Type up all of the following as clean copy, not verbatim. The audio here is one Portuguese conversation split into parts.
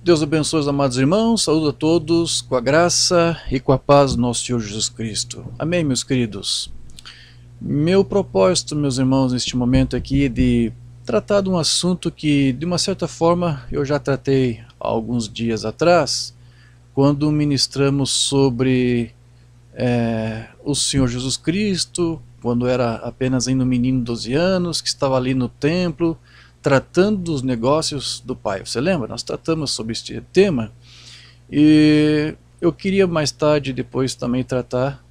Deus abençoe os amados irmãos, saúdo a todos com a graça e com a paz do nosso Senhor Jesus Cristo. Amém, meus queridos. Meu propósito, meus irmãos, neste momento aqui é de tratar de um assunto que, de uma certa forma, eu já tratei há alguns dias atrás, quando ministramos sobre o Senhor Jesus Cristo, quando era apenas ainda um menino de 12 anos, que estava ali no templo, tratando dos negócios do Pai. Você lembra? Nós tratamos sobre este tema e eu queria mais tarde, depois também tratar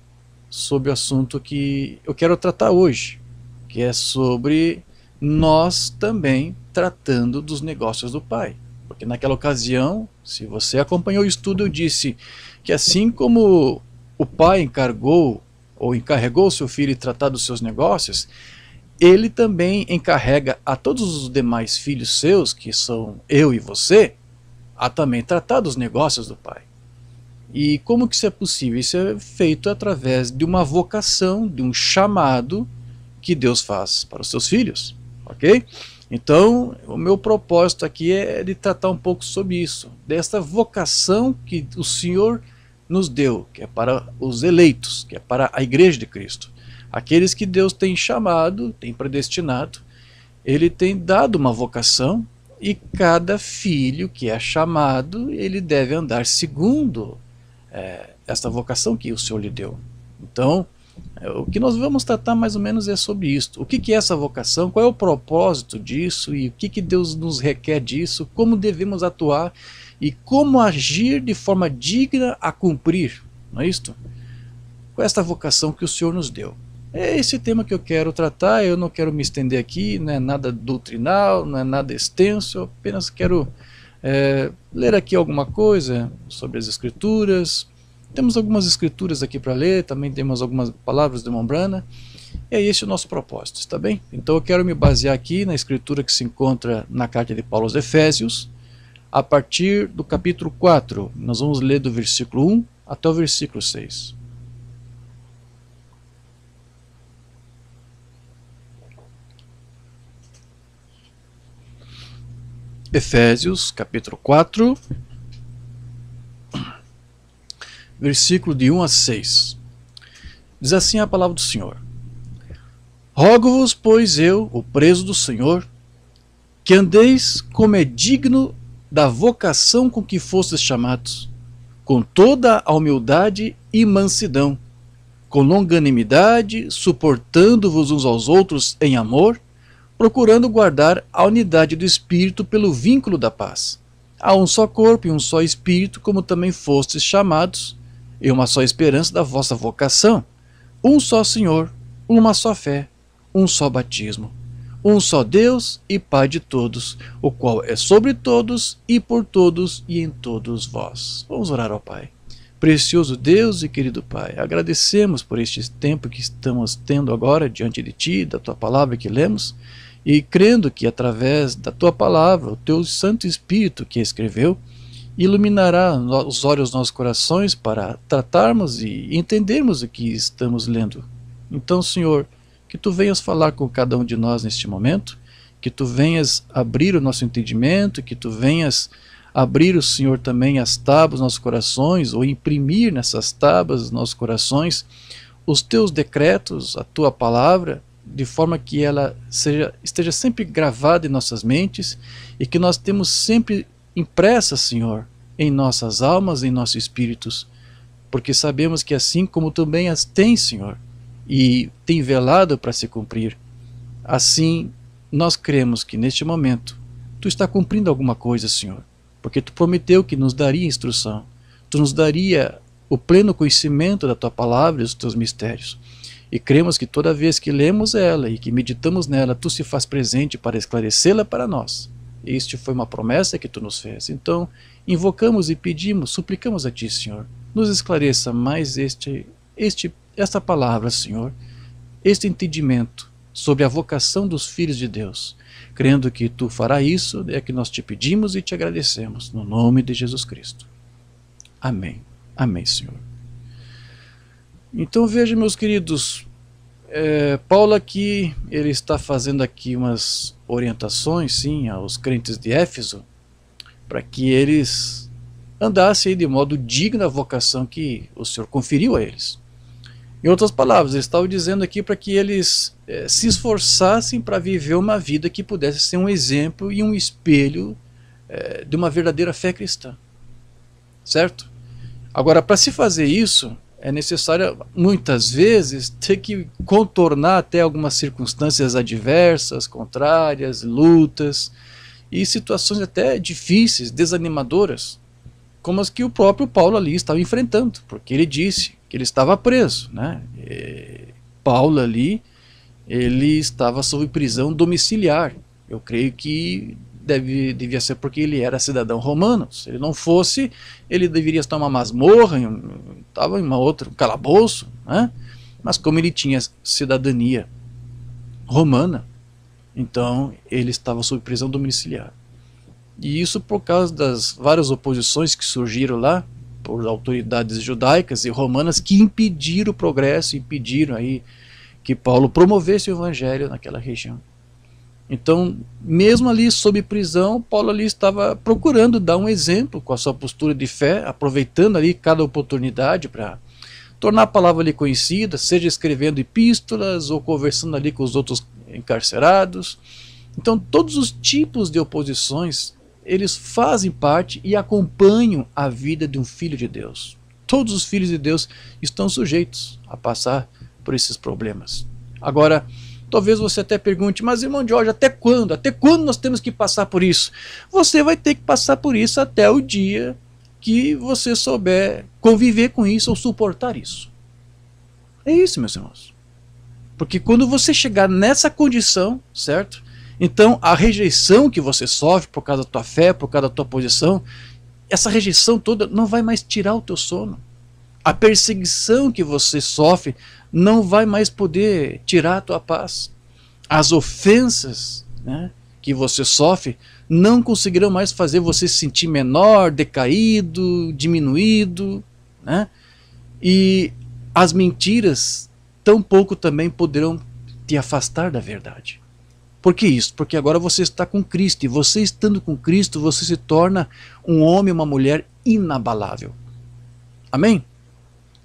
sobre o assunto que eu quero tratar hoje, que é sobre nós também tratando dos negócios do Pai. Porque naquela ocasião, se você acompanhou o estudo, eu disse que assim como o Pai encarregou seu filho tratar dos seus negócios, ele também encarrega a todos os demais filhos seus, que são eu e você, a também tratar dos negócios do Pai. E como que isso é possível? Isso é feito através de uma vocação, de um chamado que Deus faz para os seus filhos, ok? Então, o meu propósito aqui é de tratar um pouco sobre isso, desta vocação que o Senhor nos deu, que é para os eleitos, que é para a Igreja de Cristo. Aqueles que Deus tem chamado, tem predestinado, Ele tem dado uma vocação e cada filho que é chamado, ele deve andar segundo esta vocação que o Senhor lhe deu. Então, o que nós vamos tratar mais ou menos é sobre isso. O que é essa vocação, qual é o propósito disso e o que Deus nos requer disso, como devemos atuar e como agir de forma digna a cumprir, não é isto? Com esta vocação que o Senhor nos deu. É esse tema que eu quero tratar, eu não quero me estender aqui, não é nada doutrinal, não é nada extenso, eu apenas quero ler aqui alguma coisa sobre as Escrituras. Temos algumas Escrituras aqui para ler, também temos algumas palavras de Mombrana, e é esse o nosso propósito, está bem? Então eu quero me basear aqui na Escritura que se encontra na carta de Paulo aos Efésios, a partir do capítulo 4, nós vamos ler do versículo 1 até o versículo 6. Efésios, capítulo 4, versículo de 1 a 6. Diz assim a palavra do Senhor: Rogo-vos, pois eu, o preso do Senhor, que andeis como é digno da vocação com que fostes chamados, com toda a humildade e mansidão, com longanimidade, suportando-vos uns aos outros em amor, procurando guardar a unidade do Espírito pelo vínculo da paz. Há um só corpo e um só Espírito, como também fostes chamados, e uma só esperança da vossa vocação, um só Senhor, uma só fé, um só batismo, um só Deus e Pai de todos, o qual é sobre todos e por todos e em todos vós. Vamos orar ao Pai. Precioso Deus e querido Pai, agradecemos por este tempo que estamos tendo agora diante de Ti, da Tua palavra que lemos, e crendo que através da Tua palavra, o Teu Santo Espírito que escreveu, iluminará os olhos dos nossos corações para tratarmos e entendermos o que estamos lendo. Então, Senhor, que Tu venhas falar com cada um de nós neste momento, que Tu venhas abrir o nosso entendimento, que Tu venhas abrir, o Senhor, também as tábuas dos nossos corações, ou imprimir nessas tábuas dos nossos corações os Teus decretos, a Tua palavra, de forma que ela esteja sempre gravada em nossas mentes e que nós temos sempre impressa, Senhor, em nossas almas, em nossos espíritos, porque sabemos que assim como também as tem, Senhor, e tem velado para se cumprir, assim nós cremos que neste momento Tu está cumprindo alguma coisa, Senhor, porque Tu prometeu que nos daria instrução, Tu nos daria o pleno conhecimento da Tua palavra e dos Teus mistérios. E cremos que toda vez que lemos ela e que meditamos nela, Tu se faz presente para esclarecê-la para nós. Este foi uma promessa que Tu nos fez. Então, invocamos e pedimos, suplicamos a Ti, Senhor, nos esclareça mais esta palavra, Senhor, este entendimento sobre a vocação dos filhos de Deus. Crendo que Tu fará isso, é que nós Te pedimos e Te agradecemos, no nome de Jesus Cristo. Amém. Amém, Senhor. Então veja, meus queridos, Paulo aqui, ele está fazendo aqui umas orientações, sim, aos crentes de Éfeso, para que eles andassem de modo digno da vocação que o Senhor conferiu a eles. Em outras palavras, ele estava dizendo aqui para que eles se esforçassem para viver uma vida que pudesse ser um exemplo e um espelho de uma verdadeira fé cristã. Certo? Agora, para se fazer isso, é necessário, muitas vezes, ter que contornar até algumas circunstâncias adversas, contrárias, lutas, e situações até difíceis, desanimadoras, como as que o próprio Paulo ali estava enfrentando, porque ele disse que ele estava preso, né? Paulo ali, ele estava sob prisão domiciliar. Eu creio que devia ser porque ele era cidadão romano. Se ele não fosse, ele deveria estar em uma masmorra, estava em um calabouço, né? Mas como ele tinha cidadania romana, então ele estava sob prisão domiciliar. E isso por causa das várias oposições que surgiram lá por autoridades judaicas e romanas que impediram o progresso, impediram aí que Paulo promovesse o evangelho naquela região. Então, mesmo ali sob prisão, Paulo ali estava procurando dar um exemplo com a sua postura de fé, aproveitando ali cada oportunidade para tornar a palavra ali conhecida, seja escrevendo epístolas ou conversando ali com os outros encarcerados. Então, todos os tipos de oposições, eles fazem parte e acompanham a vida de um filho de Deus. Todos os filhos de Deus estão sujeitos a passar por esses problemas. Agora, talvez você até pergunte, mas irmão Jorge, até quando? Até quando nós temos que passar por isso? Você vai ter que passar por isso até o dia que você souber conviver com isso ou suportar isso. É isso, meus irmãos. Porque quando você chegar nessa condição, certo? Então a rejeição que você sofre por causa da tua fé, por causa da tua posição, essa rejeição toda não vai mais tirar o teu sono. A perseguição que você sofre não vai mais poder tirar a tua paz. As ofensas, né, que você sofre não conseguirão mais fazer você se sentir menor, decaído, diminuído, né? E as mentiras tampouco também poderão te afastar da verdade. Por que isso? Porque agora você está com Cristo, e você estando com Cristo, você se torna um homem, uma mulher inabalável. Amém?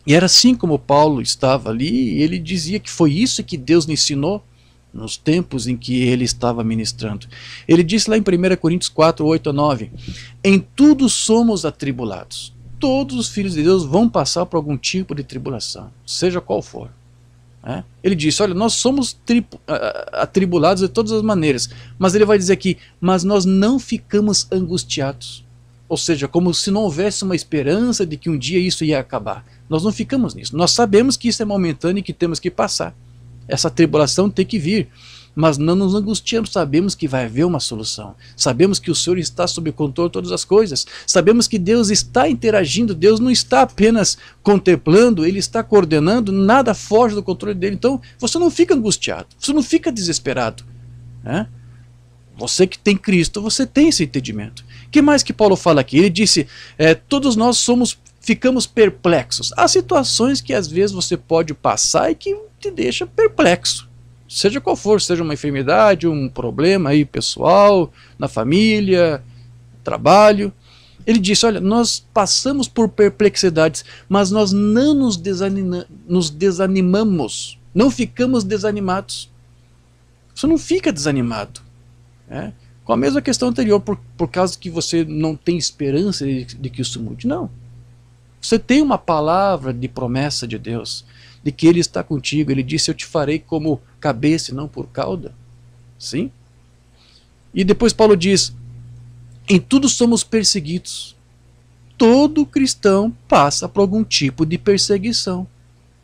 E era assim como Paulo estava ali, e ele dizia que foi isso que Deus lhe ensinou nos tempos em que ele estava ministrando. Ele disse lá em 1 Coríntios 4, 8 a 9, em tudo somos atribulados. Todos os filhos de Deus vão passar por algum tipo de tribulação, seja qual for. Ele disse, olha, nós somos atribulados de todas as maneiras, mas ele vai dizer aqui, mas nós não ficamos angustiados. Ou seja, como se não houvesse uma esperança de que um dia isso ia acabar. Nós não ficamos nisso. Nós sabemos que isso é momentâneo e que temos que passar. Essa tribulação tem que vir. Mas não nos angustiamos, sabemos que vai haver uma solução. Sabemos que o Senhor está sob controle de todas as coisas. Sabemos que Deus está interagindo, Deus não está apenas contemplando, Ele está coordenando, nada foge do controle dele. Então você não fica angustiado, você não fica desesperado. Você que tem Cristo, você tem esse entendimento. O que mais que Paulo fala aqui? Ele disse, todos nós ficamos perplexos. Há situações que às vezes você pode passar e que te deixa perplexo. Seja qual for, seja uma enfermidade, um problema aí pessoal, na família, trabalho. Ele disse, olha, nós passamos por perplexidades, mas nós não nos desanimamos, não ficamos desanimados. Você não fica desanimado. Com a mesma questão anterior, por causa que você não tem esperança de que isso mude. Não. Você tem uma palavra de promessa de Deus, de que Ele está contigo. Ele disse, eu te farei como cabeça e não por cauda. Sim? E depois Paulo diz, em tudo somos perseguidos. Todo cristão passa por algum tipo de perseguição.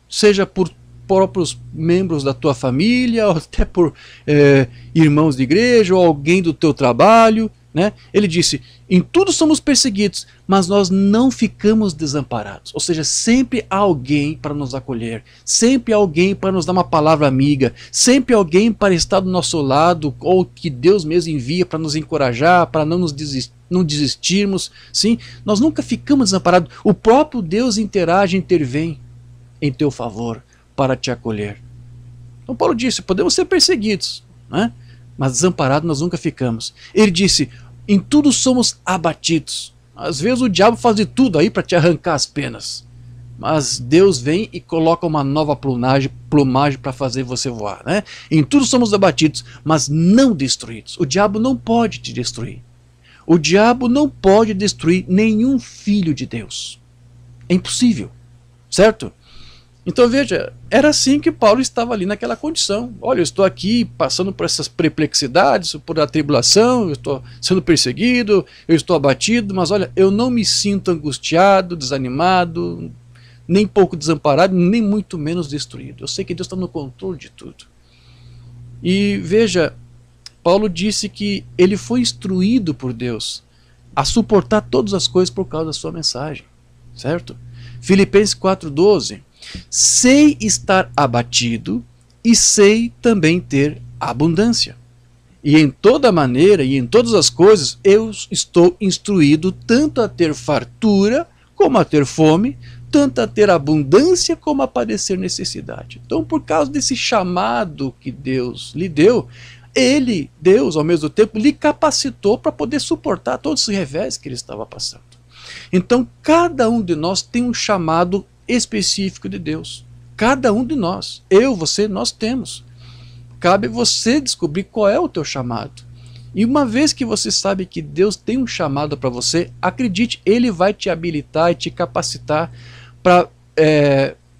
Seja por próprios membros da tua família, ou até por irmãos de igreja, ou alguém do teu trabalho. Ele disse, em tudo somos perseguidos, mas nós não ficamos desamparados. Ou seja, sempre há alguém para nos acolher, sempre há alguém para nos dar uma palavra amiga, sempre há alguém para estar do nosso lado, ou que Deus mesmo envia para nos encorajar, para não desistirmos. Sim, nós nunca ficamos desamparados. O próprio Deus interage, intervém em teu favor para te acolher. Então Paulo disse, podemos ser perseguidos, mas desamparados nós nunca ficamos. Ele disse, Em tudo somos abatidos. Às vezes o diabo faz de tudo aí para te arrancar as penas. Mas Deus vem e coloca uma nova plumagem para fazer você voar, né? Em tudo somos abatidos, mas não destruídos. O diabo não pode te destruir. O diabo não pode destruir nenhum filho de Deus. É impossível, certo? Então veja, era assim que Paulo estava ali naquela condição. Olha, eu estou aqui passando por essas perplexidades, por a tribulação, eu estou sendo perseguido, eu estou abatido, mas olha, eu não me sinto angustiado, desanimado, nem pouco desamparado, nem muito menos destruído. Eu sei que Deus está no controle de tudo. E veja, Paulo disse que ele foi instruído por Deus a suportar todas as coisas por causa da sua mensagem, certo? Filipenses 4,12: sei estar abatido e sei também ter abundância. E em toda maneira e em todas as coisas eu estou instruído tanto a ter fartura como a ter fome, tanto a ter abundância como a padecer necessidade. Então, por causa desse chamado que Deus lhe deu, Deus, ao mesmo tempo, lhe capacitou para poder suportar todos os revés que ele estava passando. Então, cada um de nós tem um chamado específico de Deus. Cada um de nós, eu, você, nós temos. Cabe você descobrir qual é o teu chamado. E uma vez que você sabe que Deus tem um chamado para você, acredite, Ele vai te habilitar e te capacitar para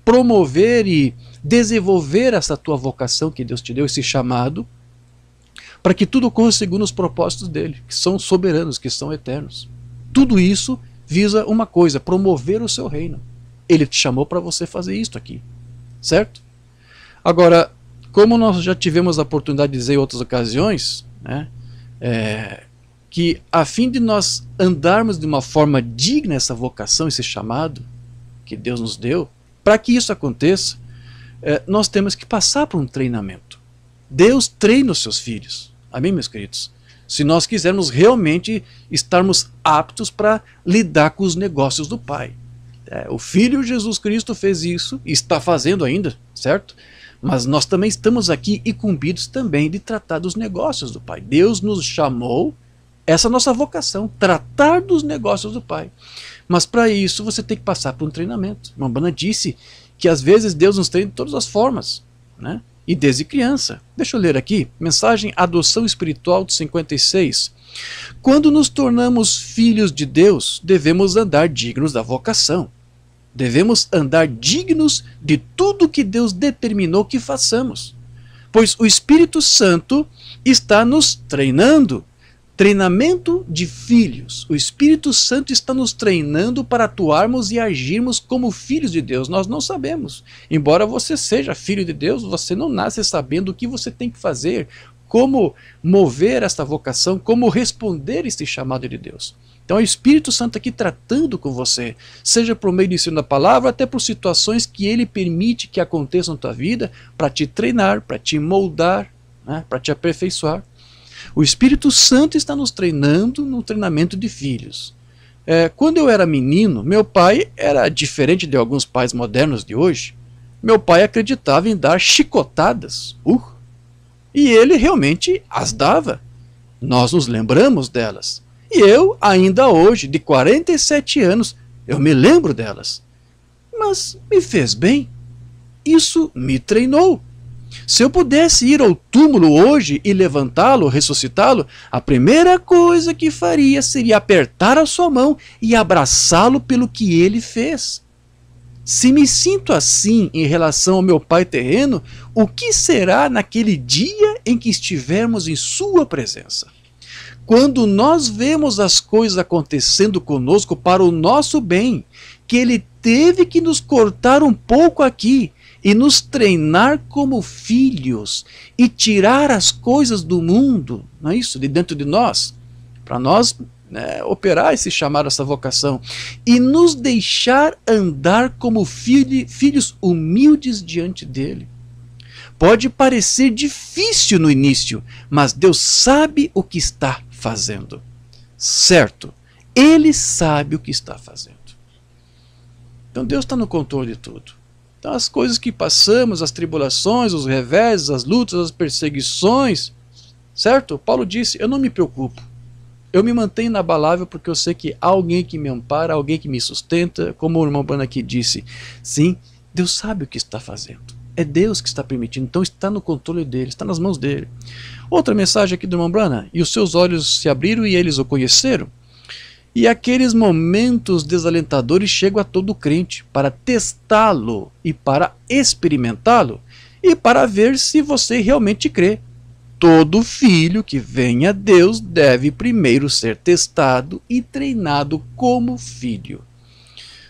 promover e desenvolver essa tua vocação que Deus te deu, esse chamado, para que tudo ocorra segundo os propósitos dele, que são soberanos, que são eternos. Tudo isso visa uma coisa: promover o seu reino. Ele te chamou para você fazer isso aqui, certo? Agora, como nós já tivemos a oportunidade de dizer em outras ocasiões, né, que a fim de nós andarmos de uma forma digna essa vocação, esse chamado que Deus nos deu, para que isso aconteça, nós temos que passar por um treinamento. Deus treina os seus filhos, amém, meus queridos? Se nós quisermos realmente estarmos aptos para lidar com os negócios do Pai. O Filho Jesus Cristo fez isso, e está fazendo ainda, certo? Mas nós também estamos aqui incumbidos também de tratar dos negócios do Pai. Deus nos chamou, essa é a nossa vocação, tratar dos negócios do Pai. Mas para isso você tem que passar por um treinamento. Irmã Bana disse que às vezes Deus nos treina de todas as formas, né? E desde criança. Deixa eu ler aqui, mensagem Adoção Espiritual de 56. Quando nos tornamos filhos de Deus, devemos andar dignos da vocação. Devemos andar dignos de tudo que Deus determinou que façamos. Pois o Espírito Santo está nos treinando. Treinamento de filhos. O Espírito Santo está nos treinando para atuarmos e agirmos como filhos de Deus. Nós não sabemos. Embora você seja filho de Deus, você não nasce sabendo o que você tem que fazer, como mover esta vocação, como responder este chamado de Deus. Então é o Espírito Santo aqui tratando com você, seja por meio do ensino da palavra, até por situações que Ele permite que aconteçam na tua vida, para te treinar, para te moldar, né, para te aperfeiçoar. O Espírito Santo está nos treinando no treinamento de filhos. Quando eu era menino, meu pai era diferente de alguns pais modernos de hoje. Meu pai acreditava em dar chicotadas. E ele realmente as dava. Nós nos lembramos delas. E eu, ainda hoje, de 47 anos, eu me lembro delas. Mas me fez bem. Isso me treinou. Se eu pudesse ir ao túmulo hoje e levantá-lo, ressuscitá-lo, a primeira coisa que faria seria apertar a sua mão e abraçá-lo pelo que ele fez. Se me sinto assim em relação ao meu pai terreno, o que será naquele dia em que estivermos em sua presença? Quando nós vemos as coisas acontecendo conosco para o nosso bem, que ele teve que nos cortar um pouco aqui e nos treinar como filhos e tirar as coisas do mundo, não é isso? De dentro de nós, para nós operar esse chamado, essa vocação, e nos deixar andar como filhos humildes diante dele. Pode parecer difícil no início, mas Deus sabe o que está fazendo. Certo? Ele sabe o que está fazendo. Então Deus está no controle de tudo. Então as coisas que passamos, as tribulações, os reveses, as lutas, as perseguições, certo? Paulo disse, eu não me preocupo. Eu me mantenho inabalável porque eu sei que há alguém que me ampara, alguém que me sustenta, como o irmão Brana aqui disse. Sim, Deus sabe o que está fazendo. É Deus que está permitindo, então está no controle dele, está nas mãos dele. Outra mensagem aqui do irmão Brana: e os seus olhos se abriram e eles o conheceram. E aqueles momentos desalentadores chegam a todo crente para testá-lo e para experimentá-lo e para ver se você realmente crê. Todo filho que vem a Deus deve primeiro ser testado e treinado como filho.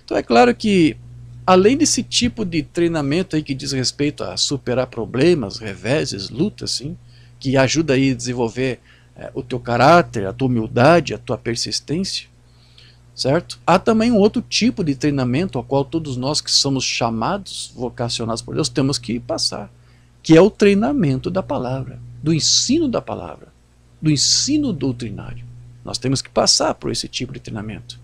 Então é claro que, além desse tipo de treinamento aí que diz respeito a superar problemas, reveses, lutas, sim, que ajuda aí a desenvolver o teu caráter, a tua humildade, a tua persistência, certo? Há também um outro tipo de treinamento ao qual todos nós que somos chamados, vocacionados por Deus, temos que passar, que é o treinamento da palavra, do ensino da palavra, do ensino doutrinário. Nós temos que passar por esse tipo de treinamento.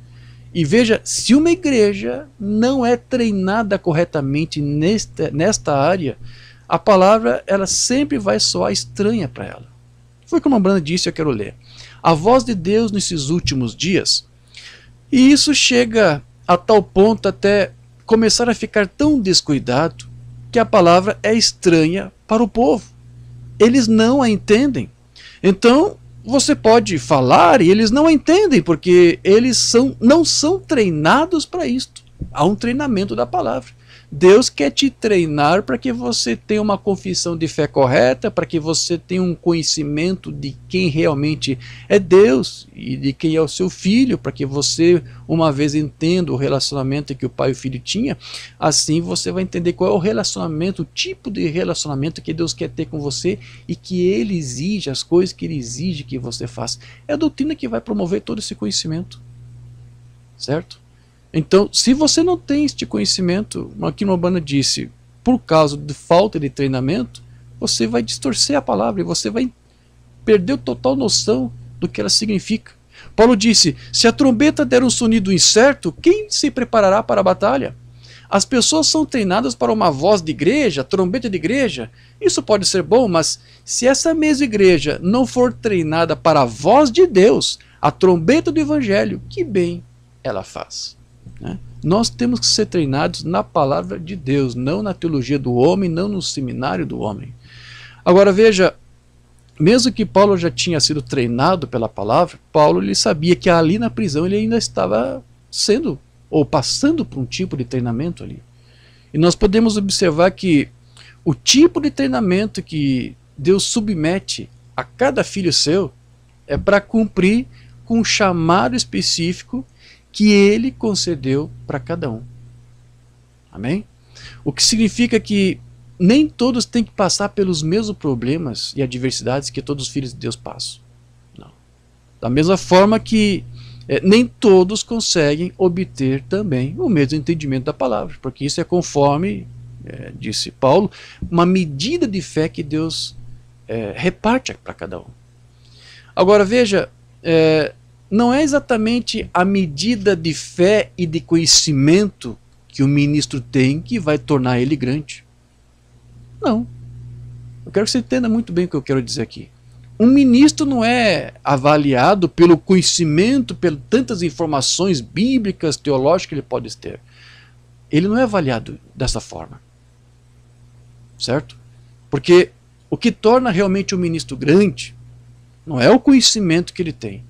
E veja, se uma igreja não é treinada corretamente nesta área, a palavra ela sempre vai soar estranha para ela. Foi como a Brana disse, eu quero ler. A voz de Deus nesses últimos dias. E isso chega a tal ponto até começar a ficar tão descuidado que a palavra é estranha para o povo. Eles não a entendem. Então, você pode falar e eles não a entendem, porque eles não são treinados para isto. Há um treinamento da palavra. Deus quer te treinar para que você tenha uma confissão de fé correta, para que você tenha um conhecimento de quem realmente é Deus e de quem é o seu filho, para que você, uma vez entenda o relacionamento que o pai e o filho tinham, assim você vai entender qual é o relacionamento, o tipo de relacionamento que Deus quer ter com você e que Ele exige, as coisas que Ele exige que você faça. É a doutrina que vai promover todo esse conhecimento, certo? Então, se você não tem este conhecimento, aqui no Urbana disse, por causa de falta de treinamento, você vai distorcer a palavra e você vai perder a total noção do que ela significa. Paulo disse, se a trombeta der um sonido incerto, quem se preparará para a batalha? As pessoas são treinadas para uma voz de igreja, trombeta de igreja. Isso pode ser bom, mas se essa mesma igreja não for treinada para a voz de Deus, a trombeta do evangelho, que bem ela faz. Nós temos que ser treinados na palavra de Deus, não na teologia do homem, não no seminário do homem. Agora veja, mesmo que Paulo já tinha sido treinado pela palavra, Paulo ele sabia que ali na prisão ele ainda estava sendo, ou passando por um tipo de treinamento ali. E nós podemos observar que o tipo de treinamento que Deus submete a cada filho seu é para cumprir com um chamado específico que Ele concedeu para cada um. Amém? O que significa que nem todos têm que passar pelos mesmos problemas e adversidades que todos os filhos de Deus passam. Não. Da mesma forma que nem todos conseguem obter também o mesmo entendimento da palavra, porque isso é conforme, disse Paulo, uma medida de fé que Deus reparte para cada um. Agora veja, não é exatamente a medida de fé e de conhecimento que o ministro tem que vai tornar ele grande. Não. Eu quero que você entenda muito bem o que eu quero dizer aqui. Um ministro não é avaliado pelo conhecimento, por tantas informações bíblicas, teológicas que ele pode ter. Ele não é avaliado dessa forma. Certo? Porque o que torna realmente um ministro grande não é o conhecimento que ele tem,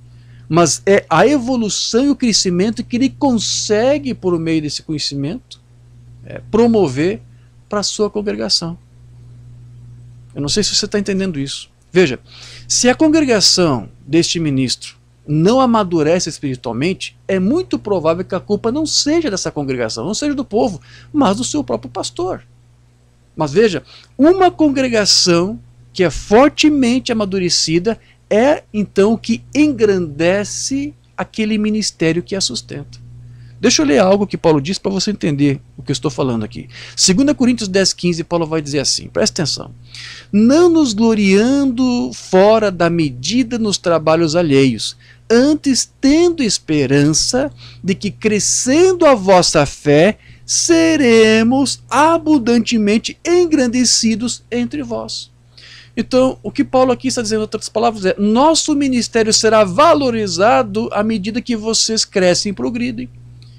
mas é a evolução e o crescimento que ele consegue, por meio desse conhecimento, promover para a sua congregação. Eu não sei se você está entendendo isso. Veja, se a congregação deste ministro não amadurece espiritualmente, é muito provável que a culpa não seja dessa congregação, não seja do povo, mas do seu próprio pastor. Mas veja, uma congregação que é fortemente amadurecida é então o que engrandece aquele ministério que a sustenta. Deixa eu ler algo que Paulo diz para você entender o que eu estou falando aqui. 2 Coríntios 10,15, Paulo vai dizer assim, presta atenção. Não nos gloriando fora da medida nos trabalhos alheios, antes tendo esperança de que, crescendo a vossa fé, seremos abundantemente engrandecidos entre vós. Então, o que Paulo aqui está dizendo, em outras palavras, é: nosso ministério será valorizado à medida que vocês crescem e progridem.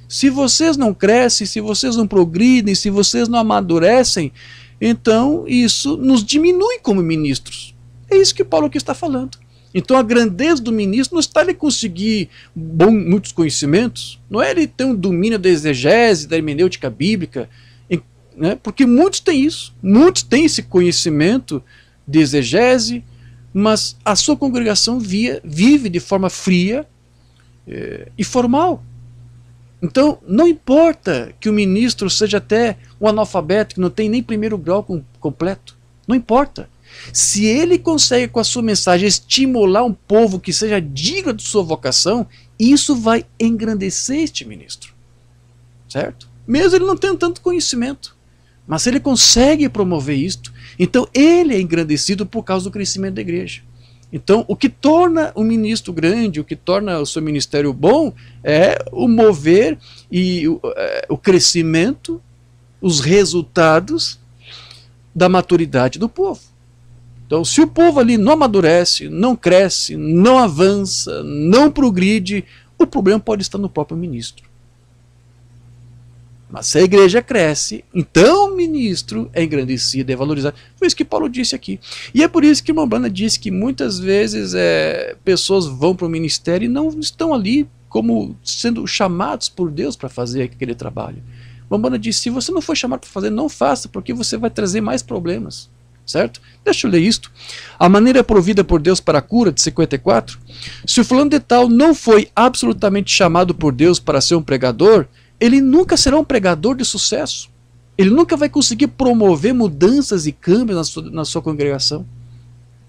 Se vocês não crescem, se vocês não progridem, se vocês não amadurecem, então isso nos diminui como ministros. É isso que Paulo aqui está falando. Então a grandeza do ministro não está em ele conseguir muitos conhecimentos, não é ele ter um domínio da exegese, da hermenêutica bíblica, né? Porque muitos têm isso, muitos têm esse conhecimento de exegese, mas a sua congregação vive de forma fria e formal. Então não importa que o ministro seja até um analfabeto, que não tem nem primeiro grau completo, não importa. Se ele consegue com a sua mensagem estimular um povo que seja digno de sua vocação, isso vai engrandecer este ministro, certo? Mesmo ele não tendo tanto conhecimento, mas ele consegue promover isto, então ele é engrandecido por causa do crescimento da igreja. Então o que torna o ministro grande, o que torna o seu ministério bom, é o mover e o crescimento, os resultados da maturidade do povo. Então, se o povo ali não amadurece, não cresce, não avança, não progride, o problema pode estar no próprio ministro. Mas se a igreja cresce, então o ministro é engrandecido, é valorizado. Foi isso que Paulo disse aqui. E é por isso que Mombana disse que muitas vezes pessoas vão para o ministério e não estão ali como sendo chamados por Deus para fazer aquele trabalho. Mombana disse: se você não for chamado para fazer, não faça, porque você vai trazer mais problemas. Certo? Deixa eu ler isto. A maneira provida por Deus para a cura, de 54. Se o fulano de tal não foi absolutamente chamado por Deus para ser um pregador, ele nunca será um pregador de sucesso. Ele nunca vai conseguir promover mudanças e câmbios na sua congregação,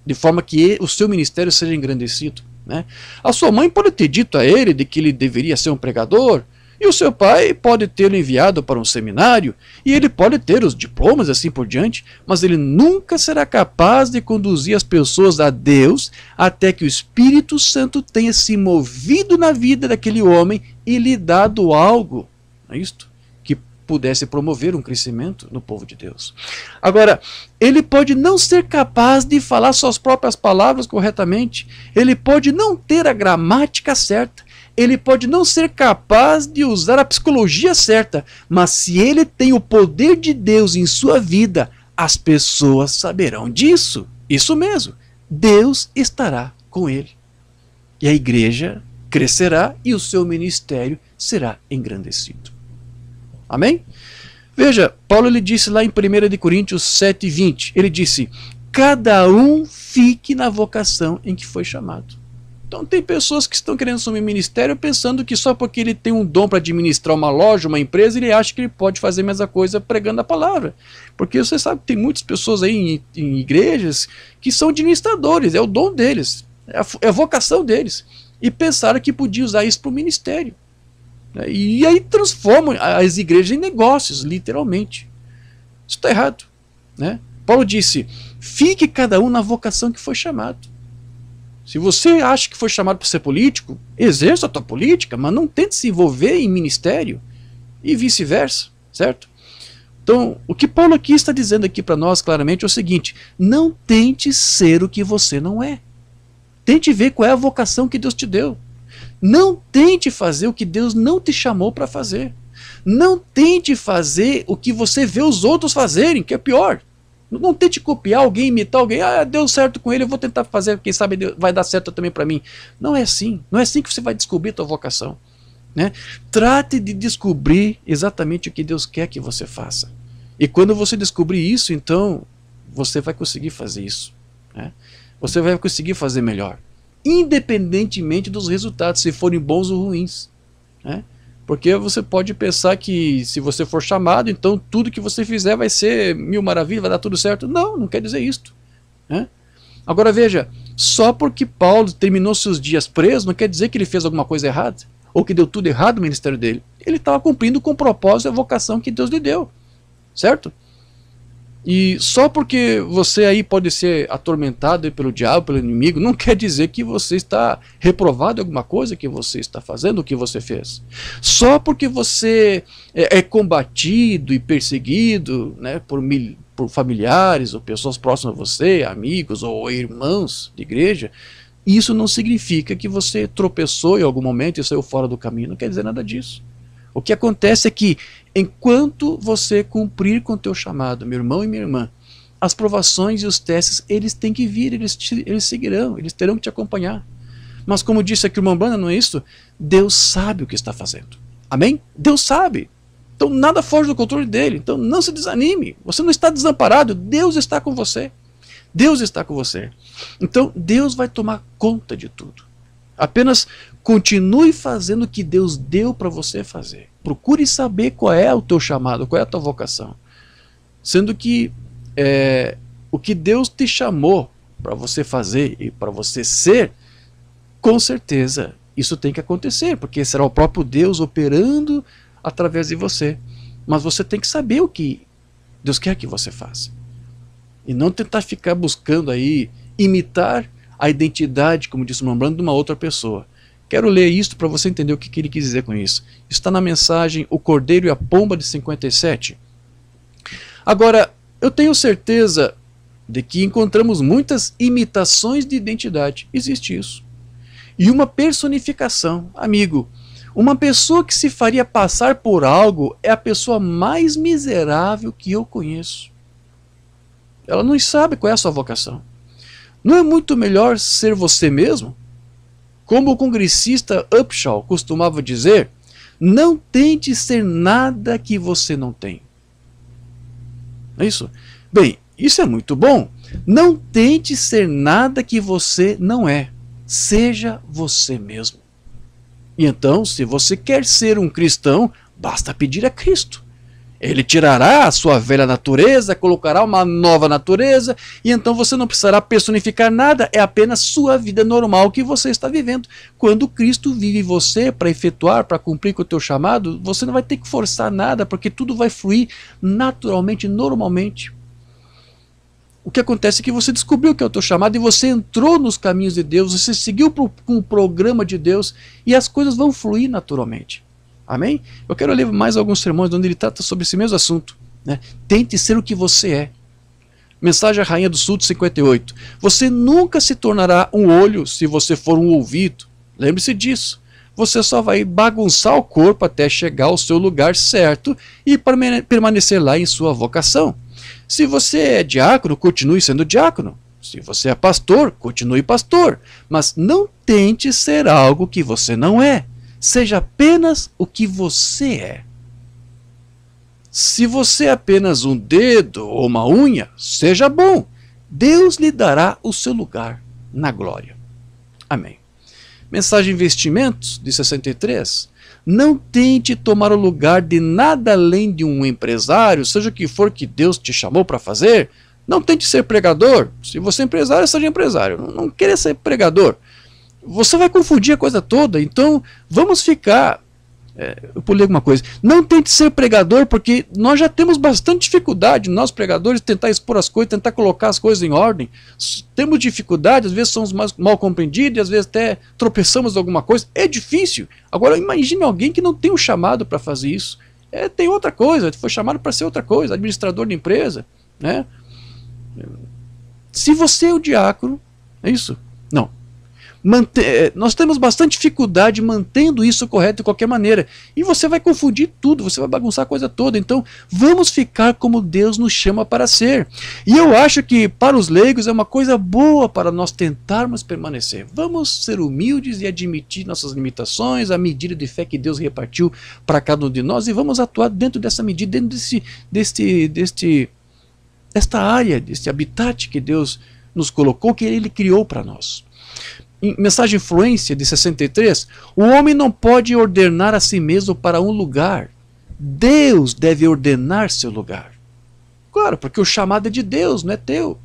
de forma que o seu ministério seja engrandecido, né? A sua mãe pode ter dito a ele de que ele deveria ser um pregador, e o seu pai pode tê-lo enviado para um seminário, e ele pode ter os diplomas assim por diante, mas ele nunca será capaz de conduzir as pessoas a Deus até que o Espírito Santo tenha se movido na vida daquele homem e lhe dado algo, não é isto? Que pudesse promover um crescimento no povo de Deus. Agora, ele pode não ser capaz de falar suas próprias palavras corretamente, ele pode não ter a gramática certa, ele pode não ser capaz de usar a psicologia certa, mas se ele tem o poder de Deus em sua vida, as pessoas saberão disso. Isso mesmo, Deus estará com ele. E a igreja crescerá e o seu ministério será engrandecido. Amém? Veja, Paulo ele disse lá em 1 Coríntios 7:20, ele disse: cada um fique na vocação em que foi chamado. Então tem pessoas que estão querendo assumir ministério pensando que só porque ele tem um dom para administrar uma loja, uma empresa, ele acha que ele pode fazer a mesma coisa pregando a palavra. Porque você sabe que tem muitas pessoas aí em igrejas que são administradores, é o dom deles, é a vocação deles. E pensaram que podia usar isso para o ministério. E aí transformam as igrejas em negócios, literalmente. Isso está errado, né? Paulo disse: fique cada um na vocação que foi chamado. Se você acha que foi chamado para ser político, exerça a tua política, mas não tente se envolver em ministério e vice-versa, certo? Então, o que Paulo aqui está dizendo aqui para nós claramente é o seguinte: não tente ser o que você não é. Tente ver qual é a vocação que Deus te deu. Não tente fazer o que Deus não te chamou para fazer. Não tente fazer o que você vê os outros fazerem, que é pior. Não tente copiar alguém, imitar alguém. Ah, deu certo com ele, eu vou tentar fazer, quem sabe vai dar certo também para mim. Não é assim. Não é assim que você vai descobrir a tua vocação, né? Trate de descobrir exatamente o que Deus quer que você faça. E quando você descobrir isso, então você vai conseguir fazer isso, né? Você vai conseguir fazer melhor, independentemente dos resultados, se forem bons ou ruins, né? Porque você pode pensar que se você for chamado, então tudo que você fizer vai ser mil maravilhas, vai dar tudo certo. Não, não quer dizer isto, né? Agora veja, só porque Paulo terminou seus dias preso, não quer dizer que ele fez alguma coisa errada, ou que deu tudo errado no ministério dele. Ele estava cumprindo com o propósito e a vocação que Deus lhe deu, certo? E só porque você aí pode ser atormentado pelo diabo, pelo inimigo, não quer dizer que você está reprovado em alguma coisa que você está fazendo, o que você fez. Só porque você é combatido e perseguido, né, por por familiares ou pessoas próximas a você, amigos ou irmãos de igreja, isso não significa que você tropeçou em algum momento e saiu fora do caminho, não quer dizer nada disso. O que acontece é que, enquanto você cumprir com o teu chamado, meu irmão e minha irmã, as provações e os testes, eles têm que vir, eles seguirão, eles terão que te acompanhar. Mas como disse aqui o irmão Branham, não é isso? Deus sabe o que está fazendo. Amém? Deus sabe. Então nada foge do controle dele. Então não se desanime. Você não está desamparado. Deus está com você. Deus está com você. Então Deus vai tomar conta de tudo. Apenas continue fazendo o que Deus deu para você fazer. Procure saber qual é o teu chamado, qual é a tua vocação. Sendo que o que Deus te chamou para você fazer e para você ser, com certeza isso tem que acontecer, porque será o próprio Deus operando através de você. Mas você tem que saber o que Deus quer que você faça. E não tentar ficar buscando aí imitar a identidade, como disse o irmão Branham, de uma outra pessoa. Quero ler isto para você entender o que ele quis dizer com isso. Está na mensagem O Cordeiro e a Pomba de 57. Agora, eu tenho certeza de que encontramos muitas imitações de identidade. Existe isso. E uma personificação. Amigo, uma pessoa que se faria passar por algo é a pessoa mais miserável que eu conheço. Ela não sabe qual é a sua vocação. Não é muito melhor ser você mesmo? Como o congressista Upshaw costumava dizer, não tente ser nada que você não tem. É isso? Bem, isso é muito bom. Não tente ser nada que você não é. Seja você mesmo. E então, se você quer ser um cristão, basta pedir a Cristo. Ele tirará a sua velha natureza, colocará uma nova natureza, e então você não precisará personificar nada, é apenas sua vida normal que você está vivendo. Quando Cristo vive em você para efetuar, para cumprir com o teu chamado, você não vai ter que forçar nada, porque tudo vai fluir naturalmente, normalmente. O que acontece é que você descobriu que é o teu chamado e você entrou nos caminhos de Deus, você seguiu com o programa de Deus e as coisas vão fluir naturalmente. Amém? Eu quero ler mais alguns sermões onde ele trata sobre esse mesmo assunto. Né? Tente ser o que você é. Mensagem à Rainha do Sul de 58. Você nunca se tornará um olho se você for um ouvido. Lembre-se disso. Você só vai bagunçar o corpo até chegar ao seu lugar certo e permanecer lá em sua vocação. Se você é diácono, continue sendo diácono. Se você é pastor, continue pastor. Mas não tente ser algo que você não é. Seja apenas o que você é. Se você é apenas um dedo ou uma unha, seja bom. Deus lhe dará o seu lugar na glória. Amém. Mensagem Investimentos, de 63. Não tente tomar o lugar de nada além de um empresário, seja o que for que Deus te chamou para fazer. Não tente ser pregador. Se você é empresário, seja empresário. Não queira ser pregador. Você vai confundir a coisa toda, então vamos ficar... eu pulei alguma coisa. Não tente ser pregador, porque nós já temos bastante dificuldade, nós pregadores, tentar expor as coisas, tentar colocar as coisas em ordem. Temos dificuldade, às vezes somos mal compreendidos, às vezes até tropeçamos em alguma coisa. É difícil. Agora imagine alguém que não tem um chamado para fazer isso. Tem outra coisa, foi chamado para ser outra coisa, administrador de empresa. Né? Se você é o diácono, é isso? Não. Nós temos bastante dificuldade mantendo isso correto de qualquer maneira. E você vai confundir tudo, você vai bagunçar a coisa toda. Então vamos ficar como Deus nos chama para ser. E eu acho que para os leigos é uma coisa boa para nós tentarmos permanecer. Vamos ser humildes e admitir nossas limitações, a medida de fé que Deus repartiu para cada um de nós, e vamos atuar dentro dessa medida, dentro desta área, deste habitat que Deus nos colocou, que Ele criou para nós. Em Mensagem Influência, de 63, o homem não pode ordenar a si mesmo para um lugar. Deus deve ordenar seu lugar. Claro, porque o chamado é de Deus, não é teu.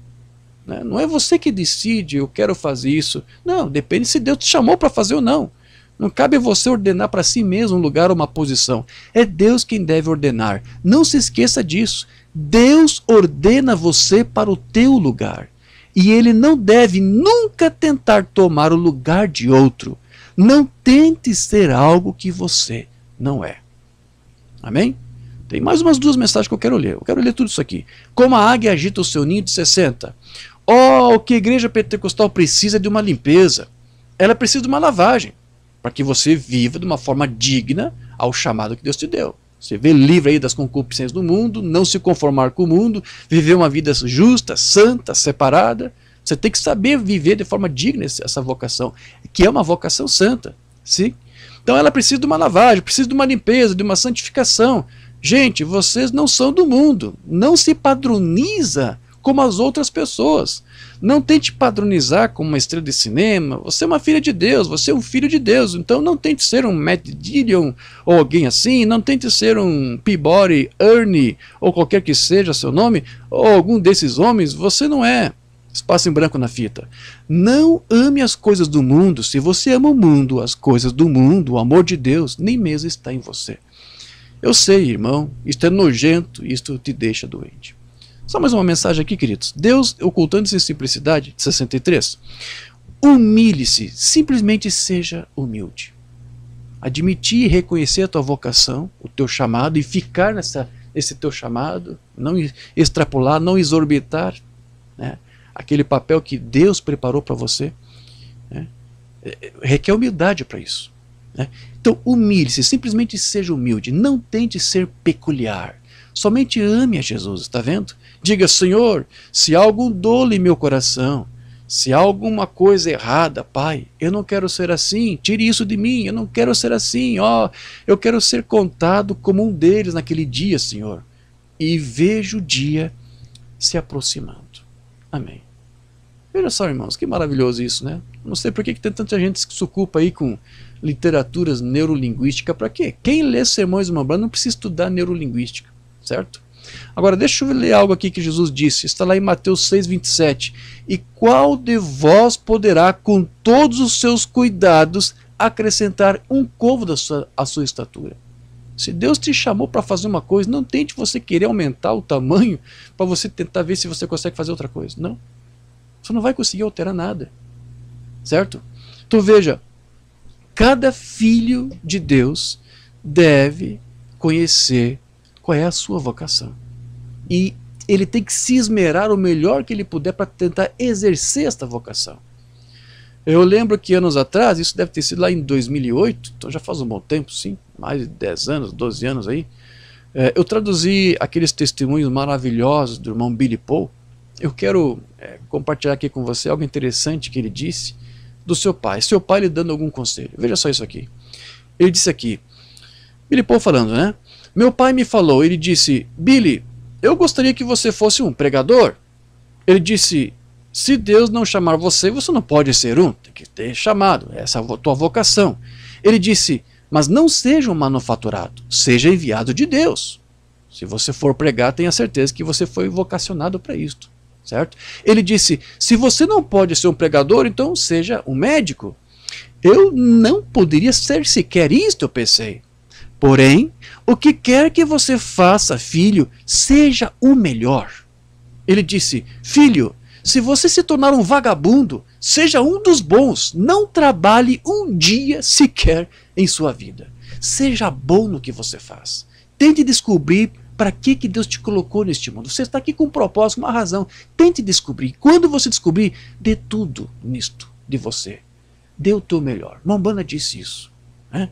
Né? Não é você que decide, eu quero fazer isso. Não, depende se Deus te chamou para fazer ou não. Não cabe você ordenar para si mesmo um lugar ou uma posição. É Deus quem deve ordenar. Não se esqueça disso. Deus ordena você para o teu lugar. E Ele não deve nunca tentar tomar o lugar de outro. Não tente ser algo que você não é. Amém? Tem mais umas 2 mensagens que eu quero ler. Eu quero ler tudo isso aqui. Como a águia agita o seu ninho de 60. O que a igreja pentecostal precisa de uma limpeza. Ela precisa de uma lavagem. Para que você viva de uma forma digna ao chamado que Deus te deu. Você vê livre aí das concupiscências do mundo, não se conformar com o mundo, viver uma vida justa, santa, separada. Você tem que saber viver de forma digna essa vocação, que é uma vocação santa. Sim? Então ela precisa de uma lavagem, precisa de uma limpeza, de uma santificação. Gente, vocês não são do mundo. Não se padroniza como as outras pessoas. Não tente padronizar como uma estrela de cinema. Você é uma filha de Deus, você é um filho de Deus. Então não tente ser um Matt Dillon ou alguém assim. Não tente ser um Peabody, Ernie ou qualquer que seja seu nome, ou algum desses homens. Você não é. Espaço em branco na fita. Não ame as coisas do mundo. Se você ama o mundo, as coisas do mundo, o amor de Deus, nem mesmo está em você. Eu sei, irmão, isto é nojento, isto te deixa doente. Só mais uma mensagem aqui, queridos. Deus, ocultando-se em simplicidade, 63. Humilhe-se, simplesmente seja humilde. Admitir e reconhecer a tua vocação, o teu chamado, e ficar nesse teu chamado, não extrapolar, não exorbitar, né, aquele papel que Deus preparou para você, né, requer humildade para isso. Né? Então, humilhe-se, simplesmente seja humilde, não tente ser peculiar, somente ame a Jesus, está vendo? Diga, Senhor, se há algum dolo em meu coração, se há alguma coisa errada, Pai, eu não quero ser assim, tire isso de mim, eu não quero ser assim, eu quero ser contado como um deles naquele dia, Senhor. E vejo o dia se aproximando. Amém. Veja só, irmãos, que maravilhoso isso, né? Não sei por que tem tanta gente que se ocupa aí com literaturas neurolinguísticas. Para quê? Quem lê Sermões do Monte não precisa estudar neurolinguística, certo? Agora deixa eu ler algo aqui que Jesus disse, está lá em Mateus 6,27. E qual de vós poderá com todos os seus cuidados acrescentar um côvado à sua estatura? Se Deus te chamou para fazer uma coisa, não tente você querer aumentar o tamanho para você tentar ver se você consegue fazer outra coisa. Não. Você não vai conseguir alterar nada. Certo? Então veja, cada filho de Deus deve conhecer qual é a sua vocação. E ele tem que se esmerar o melhor que ele puder para tentar exercer esta vocação. Eu lembro que anos atrás, isso deve ter sido lá em 2008, então já faz um bom tempo, sim, mais de 10 anos, 12 anos aí, eu traduzi aqueles testemunhos maravilhosos do irmão Billy Paul. Eu quero compartilhar aqui com você algo interessante que ele disse do seu pai lhe dando algum conselho. Veja só isso aqui. Ele disse aqui, Billy Paul falando, né? Meu pai me falou, ele disse, Billy, eu gostaria que você fosse um pregador. Ele disse, se Deus não chamar você, você não pode ser um, tem que ter chamado, essa é a tua vocação. Ele disse, mas não seja um manufaturado, seja enviado de Deus. Se você for pregar, tenha certeza que você foi vocacionado para isto, certo? Ele disse, se você não pode ser um pregador, então seja um médico. Eu não poderia ser sequer isto, eu pensei. Porém, o que quer que você faça, filho, seja o melhor. Ele disse, filho, se você se tornar um vagabundo, seja um dos bons, não trabalhe um dia sequer em sua vida. Seja bom no que você faz. Tente descobrir para que Deus te colocou neste mundo. Você está aqui com um propósito, uma razão. Tente descobrir. Quando você descobrir, dê tudo nisto de você. Dê o teu melhor. Mombana disse isso, né?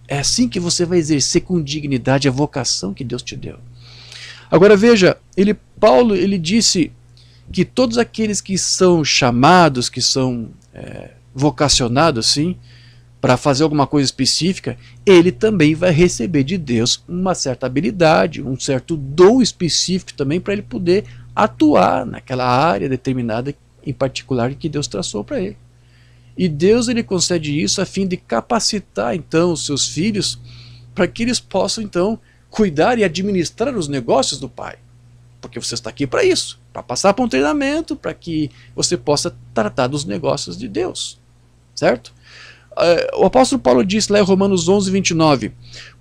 É assim que você vai exercer com dignidade a vocação que Deus te deu. Agora veja, Paulo disse que todos aqueles que são chamados, que são vocacionados assim, para fazer alguma coisa específica, ele também vai receber de Deus uma certa habilidade, um certo dom específico também para ele poder atuar naquela área determinada em particular que Deus traçou para ele. E Deus ele concede isso a fim de capacitar então os seus filhos para que eles possam então cuidar e administrar os negócios do Pai. Porque você está aqui para isso, para passar por um treinamento, para que você possa tratar dos negócios de Deus. Certo? O apóstolo Paulo diz lá em Romanos 11:29,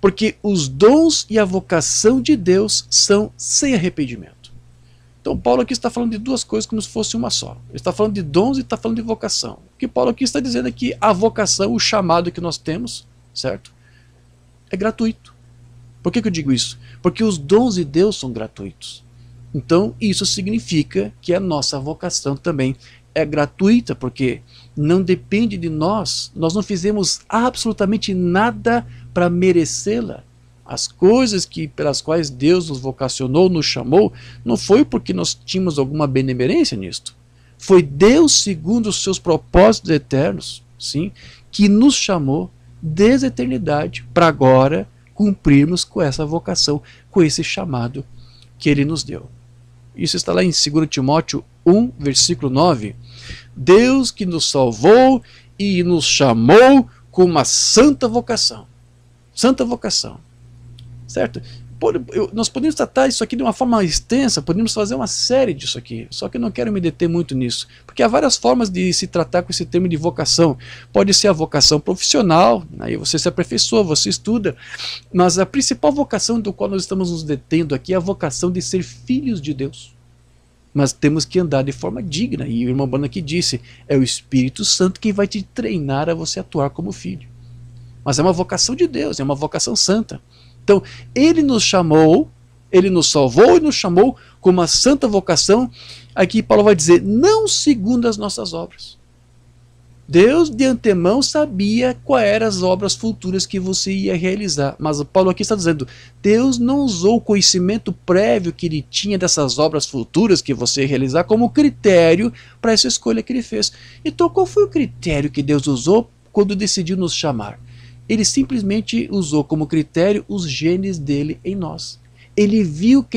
porque os dons e a vocação de Deus são sem arrependimento. Então Paulo aqui está falando de duas coisas como se fosse uma só. Ele está falando de dons e está falando de vocação. O que Paulo aqui está dizendo é que a vocação, o chamado que nós temos, certo? É gratuito. Por que eu digo isso? Porque os dons de Deus são gratuitos. Então, isso significa que a nossa vocação também é gratuita, porque não depende de nós. Nós não fizemos absolutamente nada para merecê-la. As coisas pelas quais Deus nos vocacionou, nos chamou, não foi porque nós tínhamos alguma benemerência nisto. Foi Deus, segundo os seus propósitos eternos, sim, que nos chamou desde a eternidade para agora cumprirmos com essa vocação, com esse chamado que Ele nos deu. Isso está lá em 2 Timóteo 1, versículo 9. Deus que nos salvou e nos chamou com uma santa vocação. Santa vocação. Certo? Nós podemos tratar isso aqui de uma forma extensa, podemos fazer uma série disso aqui, só que eu não quero me deter muito nisso, porque há várias formas de se tratar com esse termo de vocação. Pode ser a vocação profissional, aí você se aperfeiçoa, você estuda, mas a principal vocação do qual nós estamos nos detendo aqui é a vocação de ser filhos de Deus. Mas temos que andar de forma digna, e o irmão Bruno aqui disse, é o Espírito Santo quem vai te treinar a você atuar como filho. Mas é uma vocação de Deus, é uma vocação santa. Então, Ele nos chamou, Ele nos salvou e nos chamou com uma santa vocação. Aqui Paulo vai dizer, não segundo as nossas obras. Deus de antemão sabia quais eram as obras futuras que você ia realizar. Mas Paulo aqui está dizendo, Deus não usou o conhecimento prévio que Ele tinha dessas obras futuras que você ia realizar como critério para essa escolha que Ele fez. Então, qual foi o critério que Deus usou quando decidiu nos chamar? Ele simplesmente usou como critério os genes dele em nós. Ele viu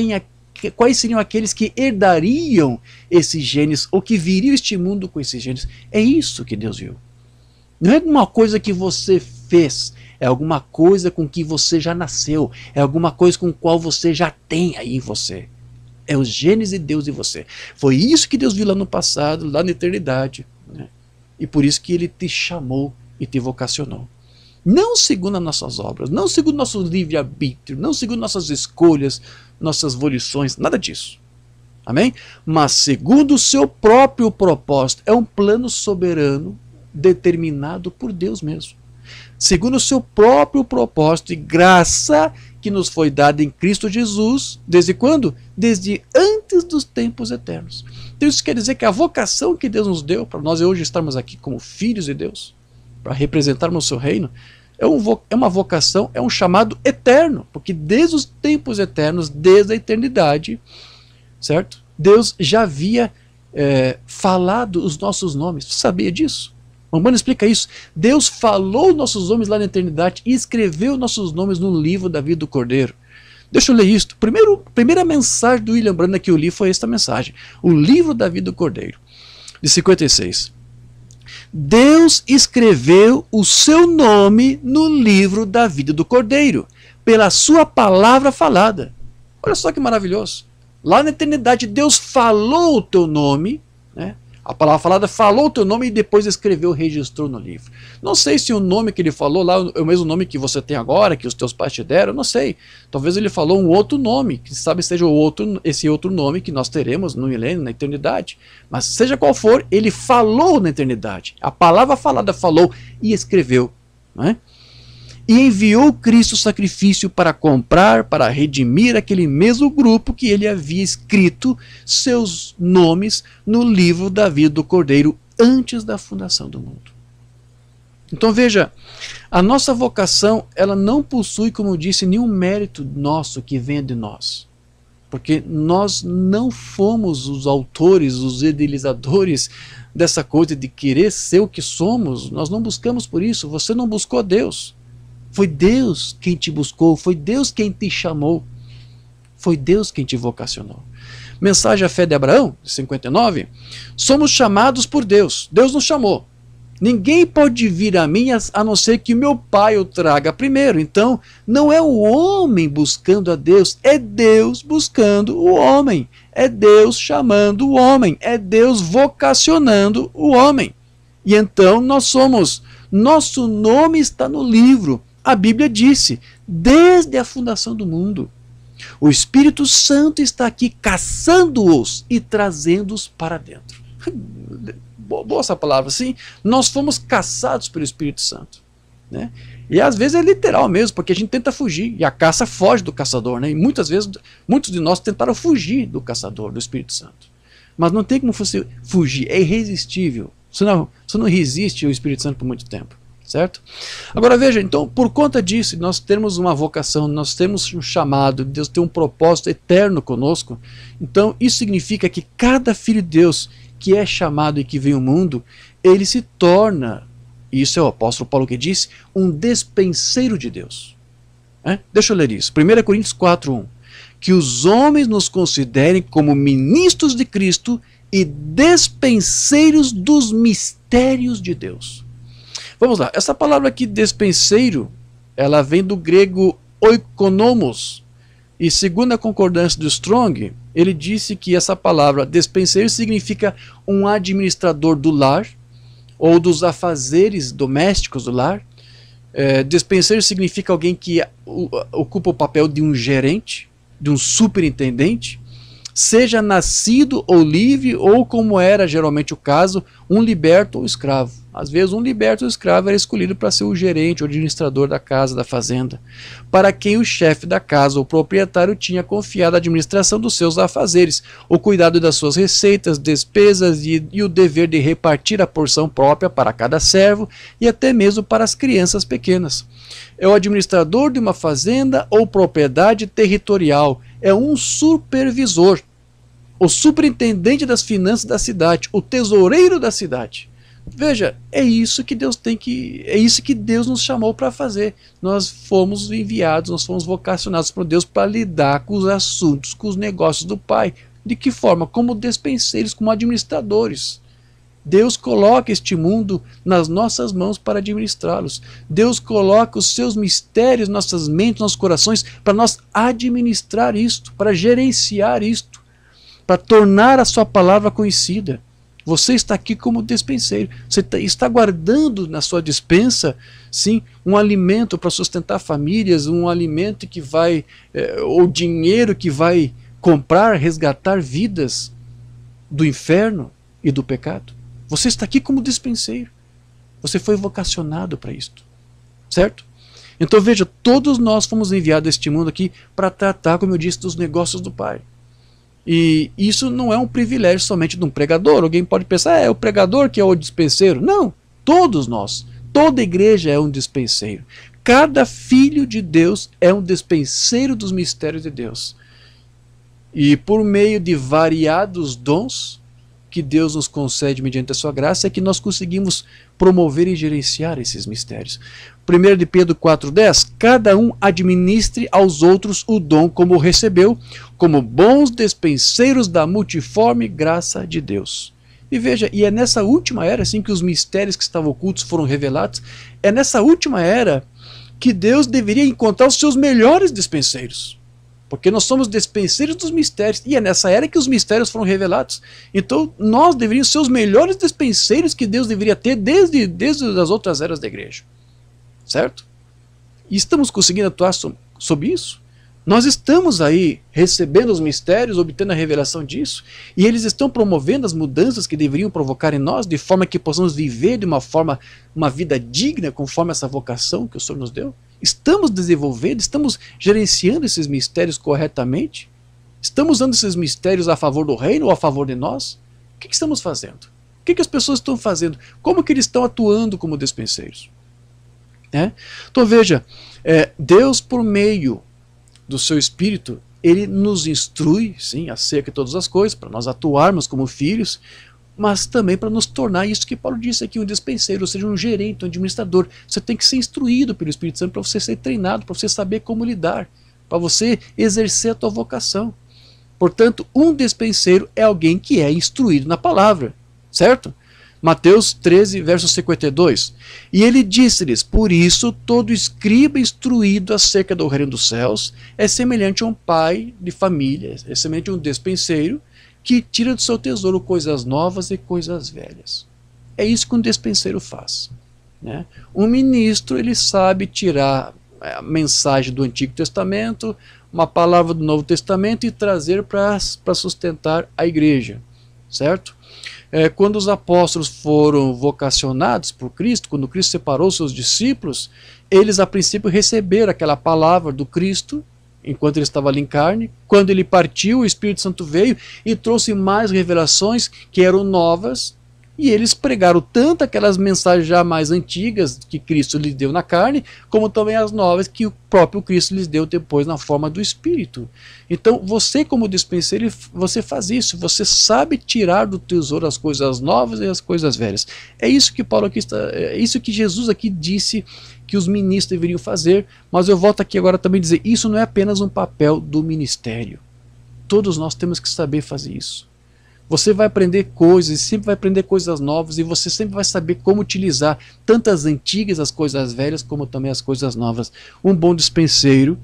quais seriam aqueles que herdariam esses genes, ou que viriam este mundo com esses genes. É isso que Deus viu. Não é uma coisa que você fez, é alguma coisa com que você já nasceu, é alguma coisa com qual você já tem aí em você. É os genes de Deus em você. Foi isso que Deus viu lá no passado, lá na eternidade, né? E por isso que Ele te chamou e te vocacionou. Não segundo as nossas obras, não segundo nosso livre-arbítrio, não segundo nossas escolhas, nossas volições, nada disso. Amém? Mas segundo o seu próprio propósito, é um plano soberano determinado por Deus mesmo. Segundo o seu próprio propósito e graça que nos foi dada em Cristo Jesus, desde quando? Desde antes dos tempos eternos. Então isso quer dizer que a vocação que Deus nos deu, para nós hoje estarmos aqui como filhos de Deus, para representarmos o seu reino, é uma vocação, é um chamado eterno, porque desde os tempos eternos, desde a eternidade, certo? Deus já havia falado os nossos nomes. Você sabia disso? O Romano explica isso. Deus falou nossos nomes lá na eternidade e escreveu nossos nomes no livro da vida do Cordeiro. Deixa eu ler isto. Primeira mensagem do William Branham que eu li foi esta mensagem. O livro da vida do Cordeiro, de 56. Deus escreveu o seu nome no livro da vida do Cordeiro, pela sua palavra falada. Olha só que maravilhoso. Lá na eternidade, Deus falou o teu nome, né? A palavra falada falou o teu nome e depois escreveu, registrou no livro. Não sei se o nome que ele falou lá é o mesmo nome que você tem agora, que os teus pais te deram, não sei. Talvez ele falou um outro nome, que sabe seja esse outro nome que nós teremos no milênio, na eternidade. Mas seja qual for, ele falou na eternidade. A palavra falada falou e escreveu, né? E enviou Cristo sacrifício para comprar, para redimir aquele mesmo grupo que ele havia escrito seus nomes no livro da vida do Cordeiro antes da fundação do mundo. Então veja, a nossa vocação, ela não possui, como eu disse, nenhum mérito nosso que venha de nós. Porque nós não fomos os autores, os idealizadores dessa coisa de querer ser o que somos. Nós não buscamos por isso, você não buscou a Deus. Foi Deus quem te buscou, foi Deus quem te chamou, foi Deus quem te vocacionou. Mensagem à fé de Abraão, 59. Somos chamados por Deus, Deus nos chamou. Ninguém pode vir a mim a não ser que meu Pai o traga primeiro. Então, não é o homem buscando a Deus, é Deus buscando o homem. É Deus chamando o homem, é Deus vocacionando o homem. E então nosso nome está no livro. A Bíblia disse, desde a fundação do mundo, o Espírito Santo está aqui caçando-os e trazendo-os para dentro. Boa essa palavra, sim. Nós fomos caçados pelo Espírito Santo, né? E às vezes é literal mesmo, porque a gente tenta fugir, e a caça foge do caçador, né? E muitas vezes, muitos de nós tentaram fugir do caçador, do Espírito Santo. Mas não tem como você fugir, é irresistível. Você não resiste ao Espírito Santo por muito tempo, certo? Agora veja, então, por conta disso, nós temos uma vocação, nós temos um chamado, Deus tem um propósito eterno conosco. Então isso significa que cada filho de Deus que é chamado e que vem ao mundo, ele se torna, isso é o apóstolo Paulo que disse, um despenseiro de Deus. Deixa eu ler isso. 1 Coríntios 4:1. Que os homens nos considerem como ministros de Cristo e despenseiros dos mistérios de Deus. Vamos lá, essa palavra aqui, despenseiro, ela vem do grego oikonomos. E segundo a concordância do Strong, ele disse que essa palavra despenseiro significa um administrador do lar, ou dos afazeres domésticos do lar. Despenseiro significa alguém que ocupa o papel de um gerente, de um superintendente, seja nascido ou livre, ou como era geralmente o caso, um liberto ou escravo. Às vezes um liberto ou escravo era escolhido para ser o gerente ou administrador da casa, da fazenda, para quem o chefe da casa ou proprietário tinha confiado a administração dos seus afazeres, o cuidado das suas receitas, despesas e o dever de repartir a porção própria para cada servo e até mesmo para as crianças pequenas. É o administrador de uma fazenda ou propriedade territorial, é um supervisor, o superintendente das finanças da cidade, o tesoureiro da cidade. Veja, é isso que Deus nos chamou para fazer. Nós fomos enviados, nós fomos vocacionados por Deus para lidar com os assuntos, com os negócios do Pai. De que forma? Como despenseiros, como administradores. Deus coloca este mundo nas nossas mãos para administrá-los. Deus coloca os seus mistérios, nossas mentes, nossos corações, para nós administrar isto, para gerenciar isto, para tornar a sua palavra conhecida. Você está aqui como despenseiro. Você está guardando na sua despensa, sim, um alimento para sustentar famílias, um alimento que vai, ou dinheiro que vai comprar, resgatar vidas do inferno e do pecado. Você está aqui como despenseiro. Você foi vocacionado para isto, certo? Então veja, todos nós fomos enviados a este mundo aqui para tratar, como eu disse, dos negócios do Pai. E isso não é um privilégio somente de um pregador. Alguém pode pensar, é o pregador que é o despenseiro. Não, todos nós, toda igreja é um despenseiro. Cada filho de Deus é um despenseiro dos mistérios de Deus. E por meio de variados dons que Deus nos concede mediante a sua graça, é que nós conseguimos promover e gerenciar esses mistérios. 1 de Pedro 4,10, cada um administre aos outros o dom como recebeu, como bons despenseiros da multiforme graça de Deus. E veja, e é nessa última era assim que os mistérios que estavam ocultos foram revelados, é nessa última era que Deus deveria encontrar os seus melhores despenseiros. Porque nós somos despenseiros dos mistérios, e é nessa era que os mistérios foram revelados. Então nós deveríamos ser os melhores despenseiros que Deus deveria ter desde as outras eras da igreja. Certo? E estamos conseguindo atuar sobre isso? Nós estamos aí recebendo os mistérios, obtendo a revelação disso, e eles estão promovendo as mudanças que deveriam provocar em nós, de forma que possamos viver de uma vida digna, conforme essa vocação que o Senhor nos deu? Estamos desenvolvendo, estamos gerenciando esses mistérios corretamente? Estamos usando esses mistérios a favor do reino ou a favor de nós? O que estamos fazendo? O que as pessoas estão fazendo? Como que eles estão atuando como despenseiros? Então veja, Deus por meio do seu Espírito, Ele nos instrui, sim, acerca de todas as coisas, para nós atuarmos como filhos, mas também para nos tornar isso que Paulo disse aqui, um despenseiro, ou seja, um gerente, um administrador. Você tem que ser instruído pelo Espírito Santo para você ser treinado, para você saber como lidar, para você exercer a tua vocação. Portanto, um despenseiro é alguém que é instruído na palavra, certo? Mateus 13, verso 52. E ele disse-lhes, por isso todo escriba instruído acerca do reino dos céus é semelhante a um pai de família, é semelhante a um despenseiro que tira do seu tesouro coisas novas e coisas velhas. É isso que um despenseiro faz. Um ministro, ele sabe tirar a mensagem do Antigo Testamento, uma palavra do Novo Testamento e trazer para sustentar a igreja, certo? Quando os apóstolos foram vocacionados por Cristo, quando Cristo separou seus discípulos, eles a princípio receberam aquela palavra do Cristo, enquanto ele estava ali em carne. Quando ele partiu, o Espírito Santo veio e trouxe mais revelações que eram novas, e eles pregaram tanto aquelas mensagens já mais antigas que Cristo lhes deu na carne, como também as novas que o próprio Cristo lhes deu depois na forma do Espírito. Então você, como dispenseiro, você faz isso, você sabe tirar do tesouro as coisas novas e as coisas velhas. É isso que Paulo aqui está, é isso que Jesus aqui disse que os ministros deveriam fazer, mas eu volto aqui agora também a dizer, isso não é apenas um papel do ministério. Todos nós temos que saber fazer isso. Você vai aprender coisas, sempre vai aprender coisas novas, e você sempre vai saber como utilizar tanto as antigas, as coisas velhas, como também as coisas novas. Um bom dispenseiro,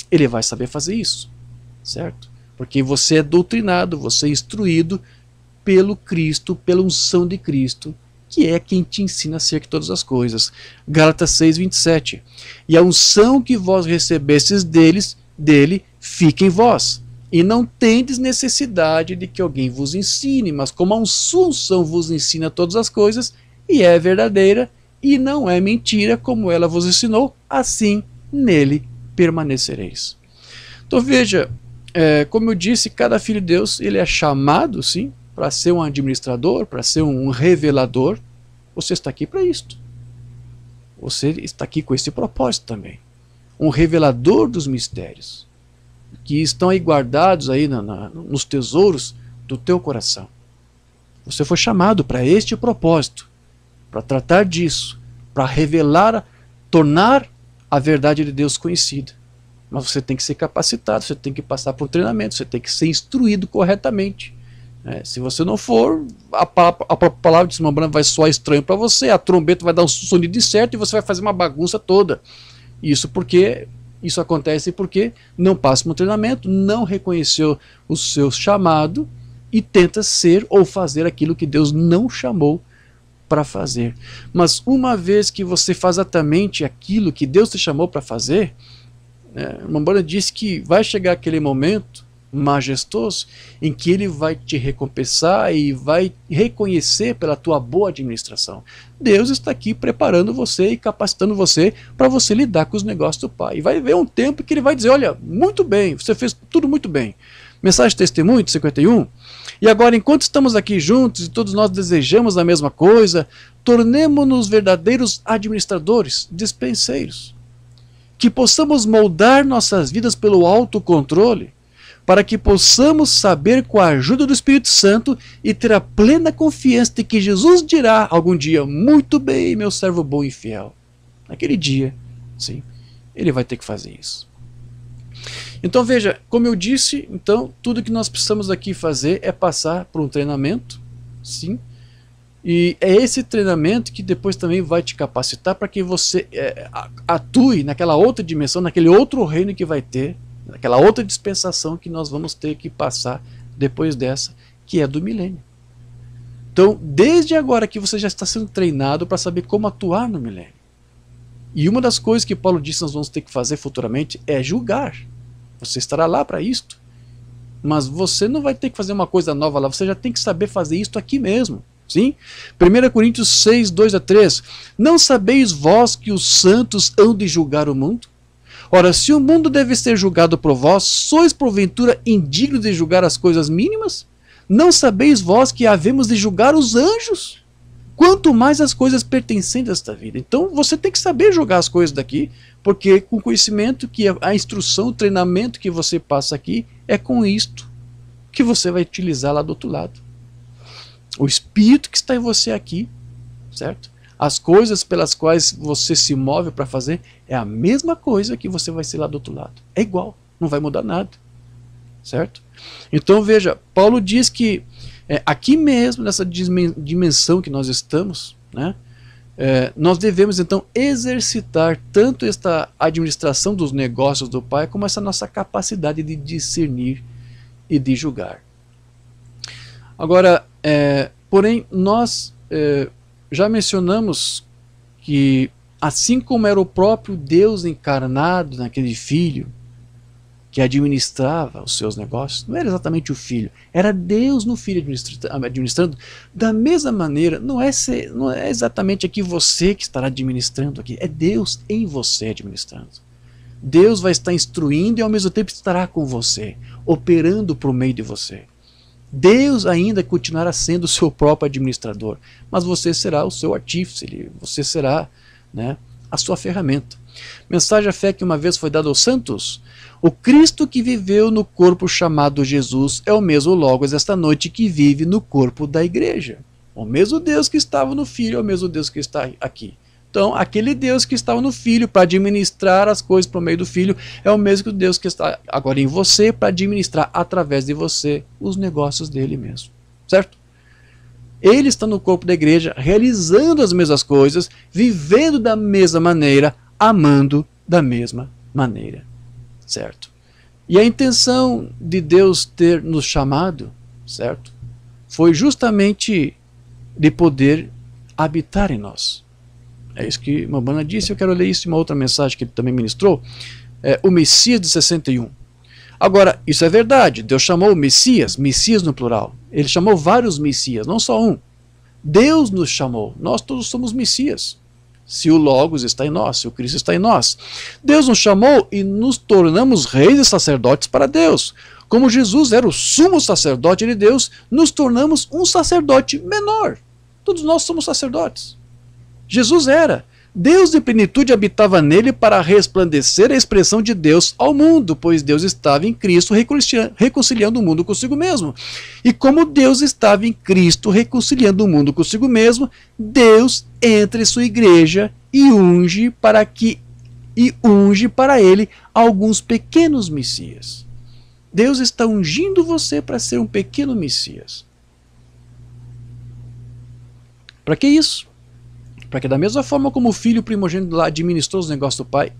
ele vai saber fazer isso, certo? Porque você é doutrinado, você é instruído pelo Cristo, pela unção de Cristo, que é quem te ensina acerca de todas as coisas. Gálatas 6:27. E a unção que vós recebestes dele fica em vós. E não tendes necessidade de que alguém vos ensine, mas como a unção vos ensina todas as coisas, e é verdadeira, e não é mentira, como ela vos ensinou, assim nele permanecereis. Então veja, como eu disse, cada filho de Deus, ele é chamado, sim, para ser um administrador, para ser um revelador. Você está aqui para isto. Você está aqui com esse propósito também. Um revelador dos mistérios, que estão aí guardados aí nos tesouros do teu coração. Você foi chamado para este propósito, para tratar disso, para revelar, tornar a verdade de Deus conhecida. Mas você tem que ser capacitado, você tem que passar por um treinamento, você tem que ser instruído corretamente. Se você não for, a palavra de Simão Branco vai soar estranho para você, a trombeta vai dar um sonido incerto e você vai fazer uma bagunça toda. Isso acontece porque não passa por um treinamento, não reconheceu o seu chamado e tenta ser ou fazer aquilo que Deus não chamou para fazer. Mas uma vez que você faz exatamente aquilo que Deus te chamou para fazer, Mambora disse que vai chegar aquele momento majestoso em que ele vai te recompensar e vai reconhecer pela tua boa administração. Deus está aqui preparando você e capacitando você para você lidar com os negócios do Pai. E vai haver um tempo que ele vai dizer, olha, muito bem, você fez tudo muito bem. Mensagem de testemunho, 51. E agora, enquanto estamos aqui juntos e todos nós desejamos a mesma coisa, tornemo-nos verdadeiros administradores, dispenseiros, que possamos moldar nossas vidas pelo autocontrole, para que possamos saber com a ajuda do Espírito Santo e ter a plena confiança de que Jesus dirá algum dia, muito bem, meu servo bom e fiel. Naquele dia, sim, ele vai ter que fazer isso. Então veja, como eu disse, então tudo que nós precisamos aqui fazer é passar por um treinamento, sim, e é esse treinamento que depois também vai te capacitar para que você atue naquela outra dimensão, naquele outro reino que vai ter, naquela outra dispensação que nós vamos ter que passar depois dessa, que é do milênio. Então, desde agora que você já está sendo treinado para saber como atuar no milênio. E uma das coisas que Paulo disse que nós vamos ter que fazer futuramente é julgar. Você estará lá para isto. Mas você não vai ter que fazer uma coisa nova lá, você já tem que saber fazer isto aqui mesmo. Sim? 1 Coríntios 6, 2-3. Não sabeis vós que os santos hão de julgar o mundo? Ora, se o mundo deve ser julgado por vós, sois porventura indignos de julgar as coisas mínimas? Não sabeis vós que havemos de julgar os anjos? Quanto mais as coisas pertencentes a esta vida. Então você tem que saber julgar as coisas daqui, porque com conhecimento que a instrução, o treinamento que você passa aqui, é com isto que você vai utilizar lá do outro lado. O Espírito que está em você aqui, certo? As coisas pelas quais você se move para fazer é a mesma coisa que você vai ser lá do outro lado. É igual, não vai mudar nada. Certo? Então veja, Paulo diz que aqui mesmo, nessa dimensão que nós estamos, né, nós devemos então exercitar tanto esta administração dos negócios do Pai, como essa nossa capacidade de discernir e de julgar. Agora, porém, nós já mencionamos que, assim como era o próprio Deus encarnado naquele Filho, que administrava os seus negócios, não era exatamente o filho, era Deus no filho administrando. Da mesma maneira, não é exatamente aqui você que estará administrando aqui, é Deus em você administrando. Deus vai estar instruindo e ao mesmo tempo estará com você, operando por meio de você. Deus ainda continuará sendo o seu próprio administrador, mas você será o seu artífice, você será, né, a sua ferramenta. Mensagem à fé que uma vez foi dada aos santos: o Cristo que viveu no corpo chamado Jesus é o mesmo Logos esta noite que vive no corpo da igreja. O mesmo Deus que estava no Filho é o mesmo Deus que está aqui. Então, aquele Deus que estava no Filho para administrar as coisas por meio do Filho é o mesmo Deus que está agora em você para administrar através de você os negócios dele mesmo. Certo? Ele está no corpo da igreja, realizando as mesmas coisas, vivendo da mesma maneira, amando da mesma maneira. Certo? E a intenção de Deus ter nos chamado, certo, foi justamente de poder habitar em nós. É isso que Mambana disse. Eu quero ler isso em uma outra mensagem que ele também ministrou, o Messias de 61. Agora, isso é verdade, Deus chamou o Messias no plural. Ele chamou vários Messias, não só um. Deus nos chamou, nós todos somos Messias. Se o Logos está em nós, se o Cristo está em nós. Deus nos chamou e nos tornamos reis e sacerdotes para Deus. Como Jesus era o sumo sacerdote de Deus, nos tornamos um sacerdote menor. Todos nós somos sacerdotes. Jesus era. Deus de plenitude habitava nele para resplandecer a expressão de Deus ao mundo, pois Deus estava em Cristo reconciliando o mundo consigo mesmo. E como Deus estava em Cristo reconciliando o mundo consigo mesmo, Deus entra em sua igreja e unge para ele alguns pequenos Messias. Deus está ungindo você para ser um pequeno Messias. Para que isso? Para que da mesma forma como o filho primogênito lá administrou os negócios do pai,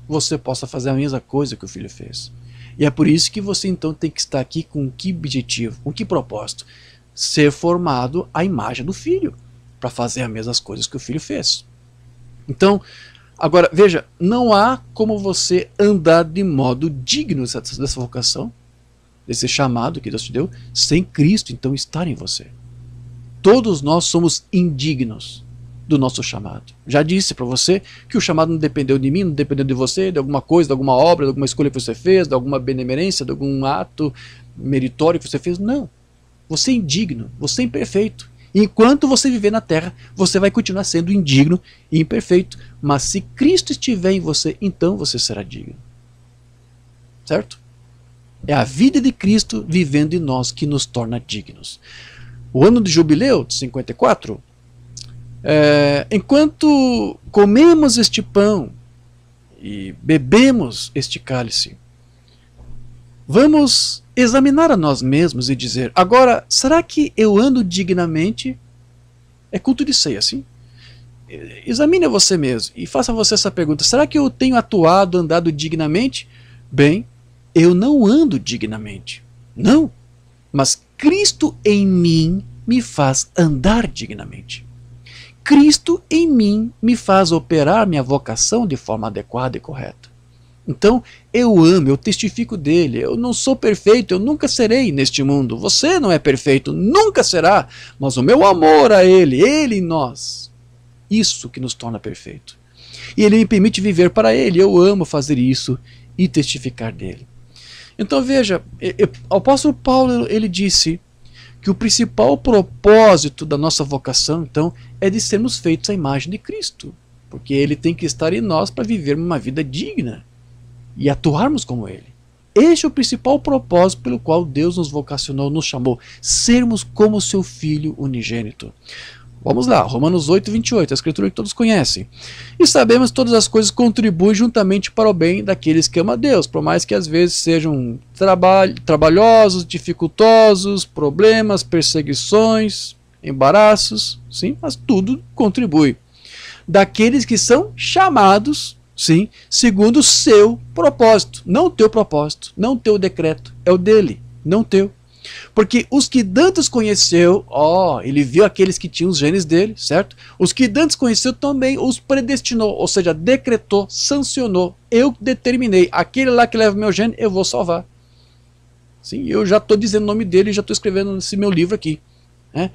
você possa fazer a mesma coisa que o filho fez. E é por isso que você então tem que estar aqui com que objetivo, com que propósito? Ser formado à imagem do filho, para fazer as mesmas coisas que o filho fez. Então, agora veja, não há como você andar de modo digno dessa vocação, desse chamado que Deus te deu, sem Cristo então estar em você. Todos nós somos indignos do nosso chamado. Já disse para você que o chamado não dependeu de mim, não dependeu de você, de alguma coisa, de alguma obra, de alguma escolha que você fez, de alguma benemerência, de algum ato meritório que você fez. Não. Você é indigno, você é imperfeito. Enquanto você viver na terra, você vai continuar sendo indigno e imperfeito. Mas se Cristo estiver em você, então você será digno. Certo? É a vida de Cristo vivendo em nós que nos torna dignos. O ano de jubileu, de 54, enquanto comemos este pão e bebemos este cálice, vamos examinar a nós mesmos e dizer: agora, será que eu ando dignamente? É culto de ceia, sim? Examine a você mesmo e faça a você essa pergunta: será que eu tenho atuado, andado dignamente? Bem, eu não ando dignamente. Não. Mas Cristo em mim me faz andar dignamente. Cristo em mim me faz operar minha vocação de forma adequada e correta. Então, eu amo, eu testifico dele. Eu não sou perfeito, eu nunca serei neste mundo. Você não é perfeito, nunca será. Mas o meu amor a ele em nós, isso que nos torna perfeito. E ele me permite viver para ele. Eu amo fazer isso e testificar dele. Então veja, o apóstolo Paulo, ele disse que o principal propósito da nossa vocação, então, é de sermos feitos à imagem de Cristo. Porque ele tem que estar em nós para vivermos uma vida digna e atuarmos como ele. Este é o principal propósito pelo qual Deus nos vocacionou, nos chamou. Sermos como seu Filho unigênito. Vamos lá, Romanos 8, 28, a escritura que todos conhecem. E sabemos que todas as coisas contribuem juntamente para o bem daqueles que amam a Deus, por mais que às vezes sejam trabalhosos, dificultosos, problemas, perseguições, embaraços, sim, mas tudo contribui. Daqueles que são chamados, sim, segundo o seu propósito, não o teu propósito, não o teu decreto, é o dele, não o teu. Porque os que dantes conheceu, ele viu aqueles que tinham os genes dele, certo? Os que dantes conheceu também os predestinou, ou seja, decretou, sancionou. Eu determinei, aquele lá que leva o meu gene, eu vou salvar. Sim, eu já estou dizendo o nome dele e já estou escrevendo nesse meu livro aqui. Né?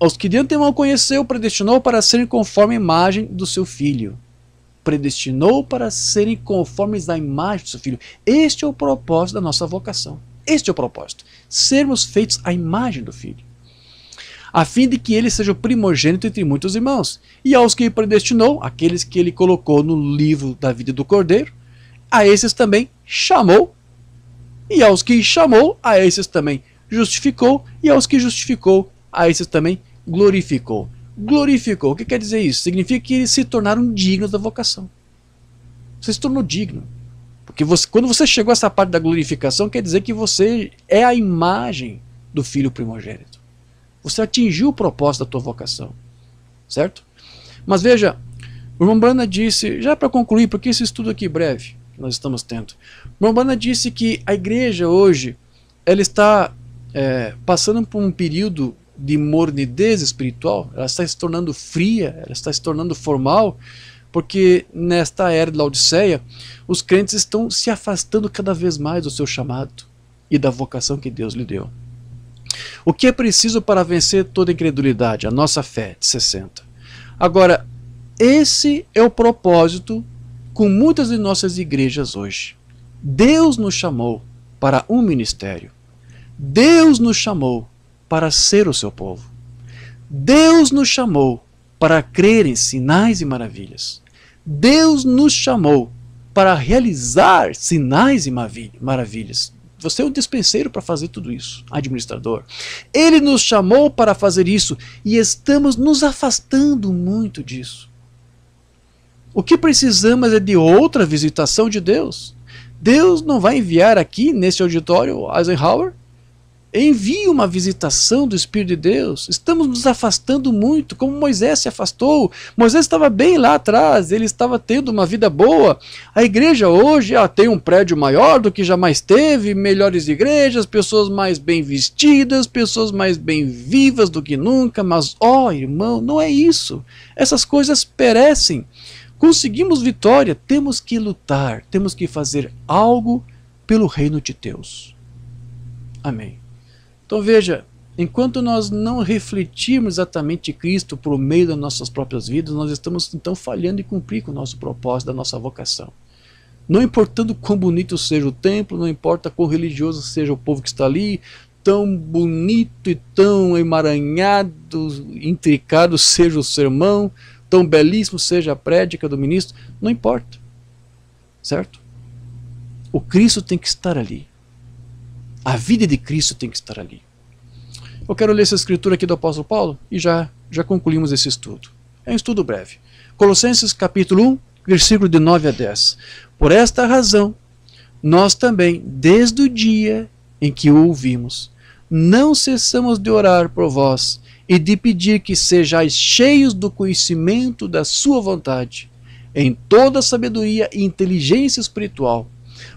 Os que de antemão conheceu, predestinou para serem conforme a imagem do seu filho. Predestinou para serem conformes à imagem do seu filho. Este é o propósito da nossa vocação. Este é o propósito. Sermos feitos à imagem do Filho, a fim de que ele seja o primogênito entre muitos irmãos. E aos que predestinou, aqueles que ele colocou no livro da vida do Cordeiro, a esses também chamou. E aos que chamou, a esses também justificou. E aos que justificou, a esses também glorificou. Glorificou, o que quer dizer isso? Significa que eles se tornaram dignos da vocação. Você se tornou digno. Porque quando você chegou a essa parte da glorificação, quer dizer que você é a imagem do Filho primogênito. Você atingiu o propósito da tua vocação. Certo? Mas veja, o irmão Branham disse, já para concluir, porque esse estudo aqui breve que nós estamos tendo, o irmão Branham disse que a igreja hoje ela está passando por um período de mornidez espiritual, ela está se tornando fria, ela está se tornando formal, porque nesta era de Laodiceia, os crentes estão se afastando cada vez mais do seu chamado e da vocação que Deus lhe deu. O que é preciso para vencer toda incredulidade? A nossa fé, de 60. Agora, esse é o propósito com muitas de nossas igrejas hoje. Deus nos chamou para um ministério. Deus nos chamou para ser o seu povo. Deus nos chamou para crer em sinais e maravilhas. Deus nos chamou para realizar sinais e maravilhas. Você é um dispenseiro para fazer tudo isso, administrador. Ele nos chamou para fazer isso e estamos nos afastando muito disso. O que precisamos é de outra visitação de Deus. Deus não vai enviar aqui nesse auditório Eisenhower? Envie uma visitação do Espírito de Deus. Estamos nos afastando muito, como Moisés se afastou. Moisés estava bem lá atrás, ele estava tendo uma vida boa. A igreja hoje tem um prédio maior do que jamais teve, melhores igrejas, pessoas mais bem vestidas, pessoas mais bem vivas do que nunca. Mas, irmão, não é isso. Essas coisas perecem. Conseguimos vitória, temos que lutar, temos que fazer algo pelo reino de Deus. Amém. Então veja, enquanto nós não refletirmos exatamente Cristo por meio das nossas próprias vidas, nós estamos então falhando em cumprir com o nosso propósito, da nossa vocação. Não importando quão bonito seja o templo, não importa quão religioso seja o povo que está ali, tão bonito e tão emaranhado, intricado seja o sermão, tão belíssimo seja a prédica do ministro, não importa. Certo? O Cristo tem que estar ali. A vida de Cristo tem que estar ali. Eu quero ler essa escritura aqui do apóstolo Paulo e já concluímos esse estudo. É um estudo breve. Colossenses capítulo 1, versículo de 9 a 10. Por esta razão, nós também, desde o dia em que o ouvimos, não cessamos de orar por vós e de pedir que sejais cheios do conhecimento da sua vontade, em toda sabedoria e inteligência espiritual,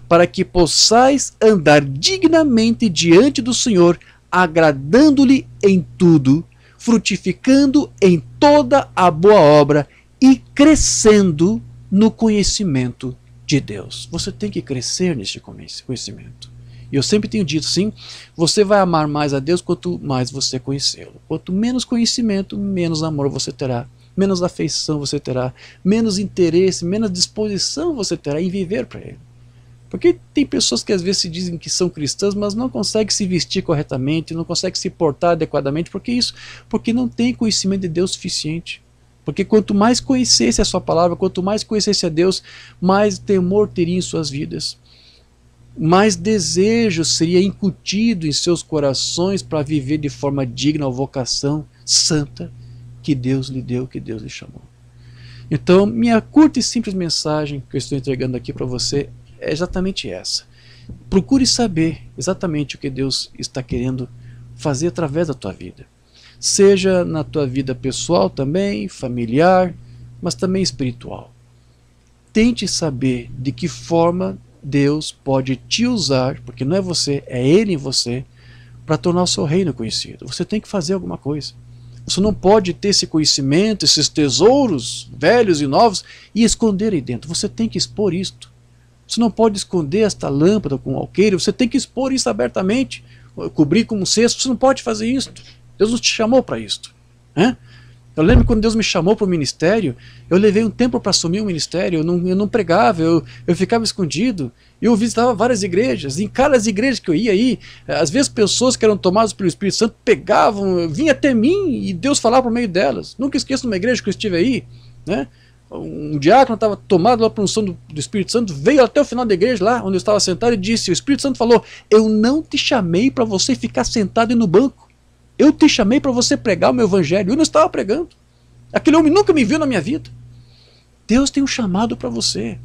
para que possais andar dignamente diante do Senhor, agradando-lhe em tudo, frutificando em toda a boa obra e crescendo no conhecimento de Deus. Você tem que crescer neste conhecimento. E eu sempre tenho dito, sim, você vai amar mais a Deus quanto mais você conhecê-lo. Quanto menos conhecimento, menos amor você terá, menos afeição você terá, menos interesse, menos disposição você terá em viver para Ele. Porque tem pessoas que às vezes se dizem que são cristãs, mas não conseguem se vestir corretamente, não conseguem se portar adequadamente. Por que isso? Porque não tem conhecimento de Deus suficiente. Porque quanto mais conhecesse a sua palavra, quanto mais conhecesse a Deus, mais temor teria em suas vidas. Mais desejo seria incutido em seus corações para viver de forma digna a vocação santa que Deus lhe deu, que Deus lhe chamou. Então, minha curta e simples mensagem que eu estou entregando aqui para você é exatamente essa. Procure saber exatamente o que Deus está querendo fazer através da tua vida. Seja na tua vida pessoal também, familiar, mas também espiritual. Tente saber de que forma Deus pode te usar, porque não é você, é Ele em você, para tornar o seu reino conhecido. Você tem que fazer alguma coisa. Você não pode ter esse conhecimento, esses tesouros velhos e novos e esconder aí dentro. Você tem que expor isto. Você não pode esconder esta lâmpada com um alqueire. Você tem que expor isso abertamente, cobrir com um cesto. Você não pode fazer isso. Deus não te chamou para isto. Eu lembro quando Deus me chamou para o ministério, eu levei um tempo para assumir o ministério, eu não pregava, eu ficava escondido, eu visitava várias igrejas, em cada igreja que eu ia aí, às vezes pessoas que eram tomadas pelo Espírito Santo pegavam, vinham até mim e Deus falava por meio delas. Nunca esqueço numa igreja que eu estive aí, um diácono estava tomado lá por unção do Espírito Santo, veio até o final da igreja lá, onde eu estava sentado e disse, o Espírito Santo falou, eu não te chamei para você ficar sentado aí no banco. Eu te chamei para você pregar o meu evangelho. Eu não estava pregando. Aquele homem nunca me viu na minha vida. Deus tem um chamado para você.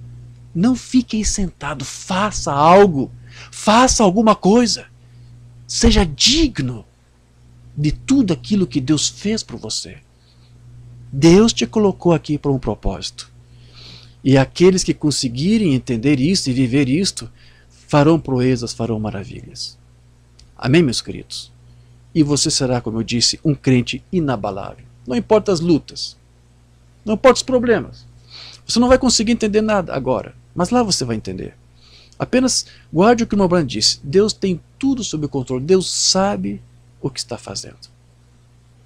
Não fique aí sentado. Faça algo. Faça alguma coisa. Seja digno de tudo aquilo que Deus fez por você. Deus te colocou aqui para um propósito. E aqueles que conseguirem entender isso e viver isto, farão proezas, farão maravilhas. Amém, meus queridos? E você será, como eu disse, um crente inabalável. Não importa as lutas, não importa os problemas. Você não vai conseguir entender nada agora, mas lá você vai entender. Apenas guarde o que o irmão Branham disse. Deus tem tudo sob o controle. Deus sabe o que está fazendo.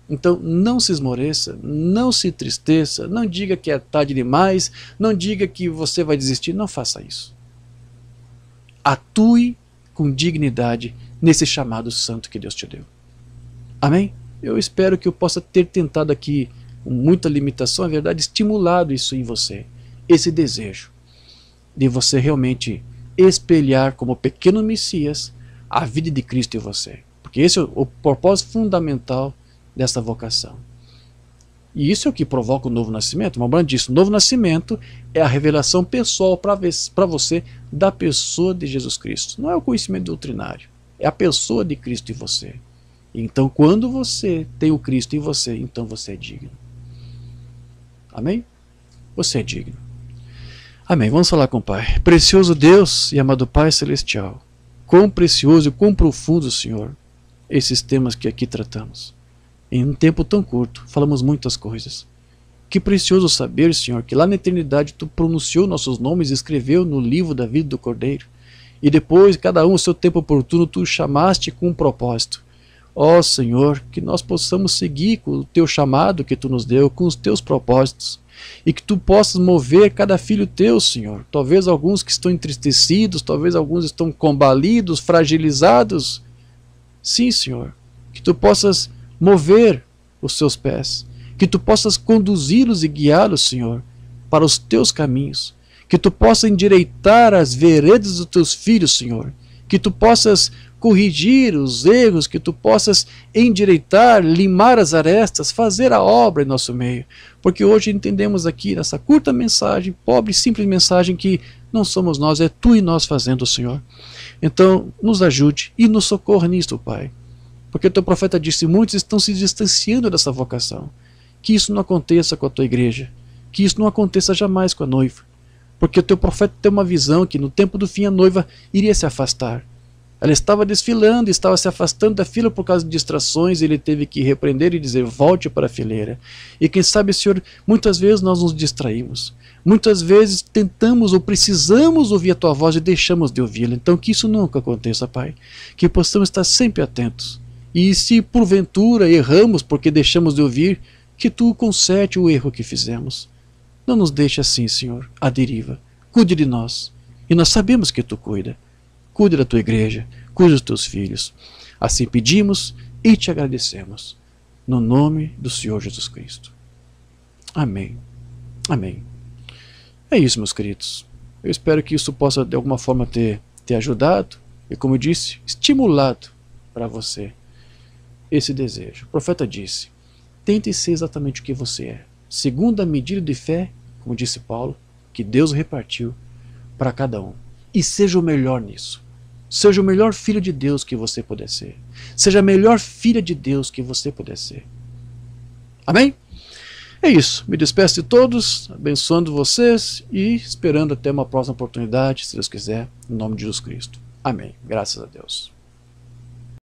Então não se esmoreça, não se entristeça, não diga que é tarde demais, não diga que você vai desistir. Não faça isso. Atue com dignidade nesse chamado santo que Deus te deu. Amém? Eu espero que eu possa ter tentado aqui, com muita limitação, a verdade, estimulado isso em você. Esse desejo de você realmente espelhar como pequeno Messias a vida de Cristo em você. Porque esse é o propósito fundamental dessa vocação. E isso é o que provoca o novo nascimento. O irmão Branham disse, o novo nascimento é a revelação pessoal para você da pessoa de Jesus Cristo. Não é o conhecimento doutrinário, é a pessoa de Cristo em você. Então, quando você tem o Cristo em você, então você é digno. Amém? Você é digno. Amém. Vamos falar com o Pai. Precioso Deus e amado Pai Celestial, quão precioso e quão profundo, Senhor, esses temas que aqui tratamos. Em um tempo tão curto, falamos muitas coisas. Que precioso saber, Senhor, que lá na eternidade Tu pronunciou nossos nomes e escreveu no livro da vida do Cordeiro. E depois, cada um ao seu tempo oportuno, Tu chamaste com um propósito. Ó Senhor, que nós possamos seguir com o Teu chamado que Tu nos deu, com os Teus propósitos, e que Tu possas mover cada filho Teu, Senhor. Talvez alguns que estão entristecidos, talvez alguns estão combalidos, fragilizados. Sim, Senhor, que Tu possas mover os seus pés, que Tu possas conduzi-los e guiá-los, Senhor, para os Teus caminhos, que Tu possas endireitar as veredas dos Teus filhos, Senhor, que Tu possas corrigir os erros, que Tu possas endireitar, limar as arestas, fazer a obra em nosso meio. Porque hoje entendemos aqui nessa curta mensagem, pobre e simples mensagem, que não somos nós, é Tu e nós fazendo, Senhor. Então, nos ajude e nos socorra nisto, Pai. Porque o Teu profeta disse, muitos estão se distanciando dessa vocação. Que isso não aconteça com a Tua igreja, que isso não aconteça jamais com a noiva. Porque o Teu profeta tem uma visão que no tempo do fim a noiva iria se afastar. Ela estava desfilando, estava se afastando da fila por causa de distrações, e ele teve que repreender e dizer, volte para a fileira. E quem sabe, Senhor, muitas vezes nós nos distraímos. Muitas vezes tentamos ou precisamos ouvir a Tua voz e deixamos de ouvi-la. Então que isso nunca aconteça, Pai. Que possamos estar sempre atentos. E se porventura erramos porque deixamos de ouvir, que Tu conserte o erro que fizemos. Não nos deixe assim, Senhor, à deriva. Cuide de nós. E nós sabemos que Tu cuida. Cuide da Tua igreja, cuide dos Teus filhos. Assim pedimos e Te agradecemos. No nome do Senhor Jesus Cristo. Amém. Amém. É isso, meus queridos. Eu espero que isso possa de alguma forma ter ajudado e, como eu disse, estimulado para você esse desejo. O profeta disse, tente ser exatamente o que você é, segundo a medida de fé, como disse Paulo, que Deus repartiu para cada um. E seja o melhor nisso. Seja o melhor filho de Deus que você puder ser. Seja a melhor filha de Deus que você puder ser. Amém? É isso. Me despeço de todos, abençoando vocês e esperando até uma próxima oportunidade, se Deus quiser, em nome de Jesus Cristo. Amém. Graças a Deus.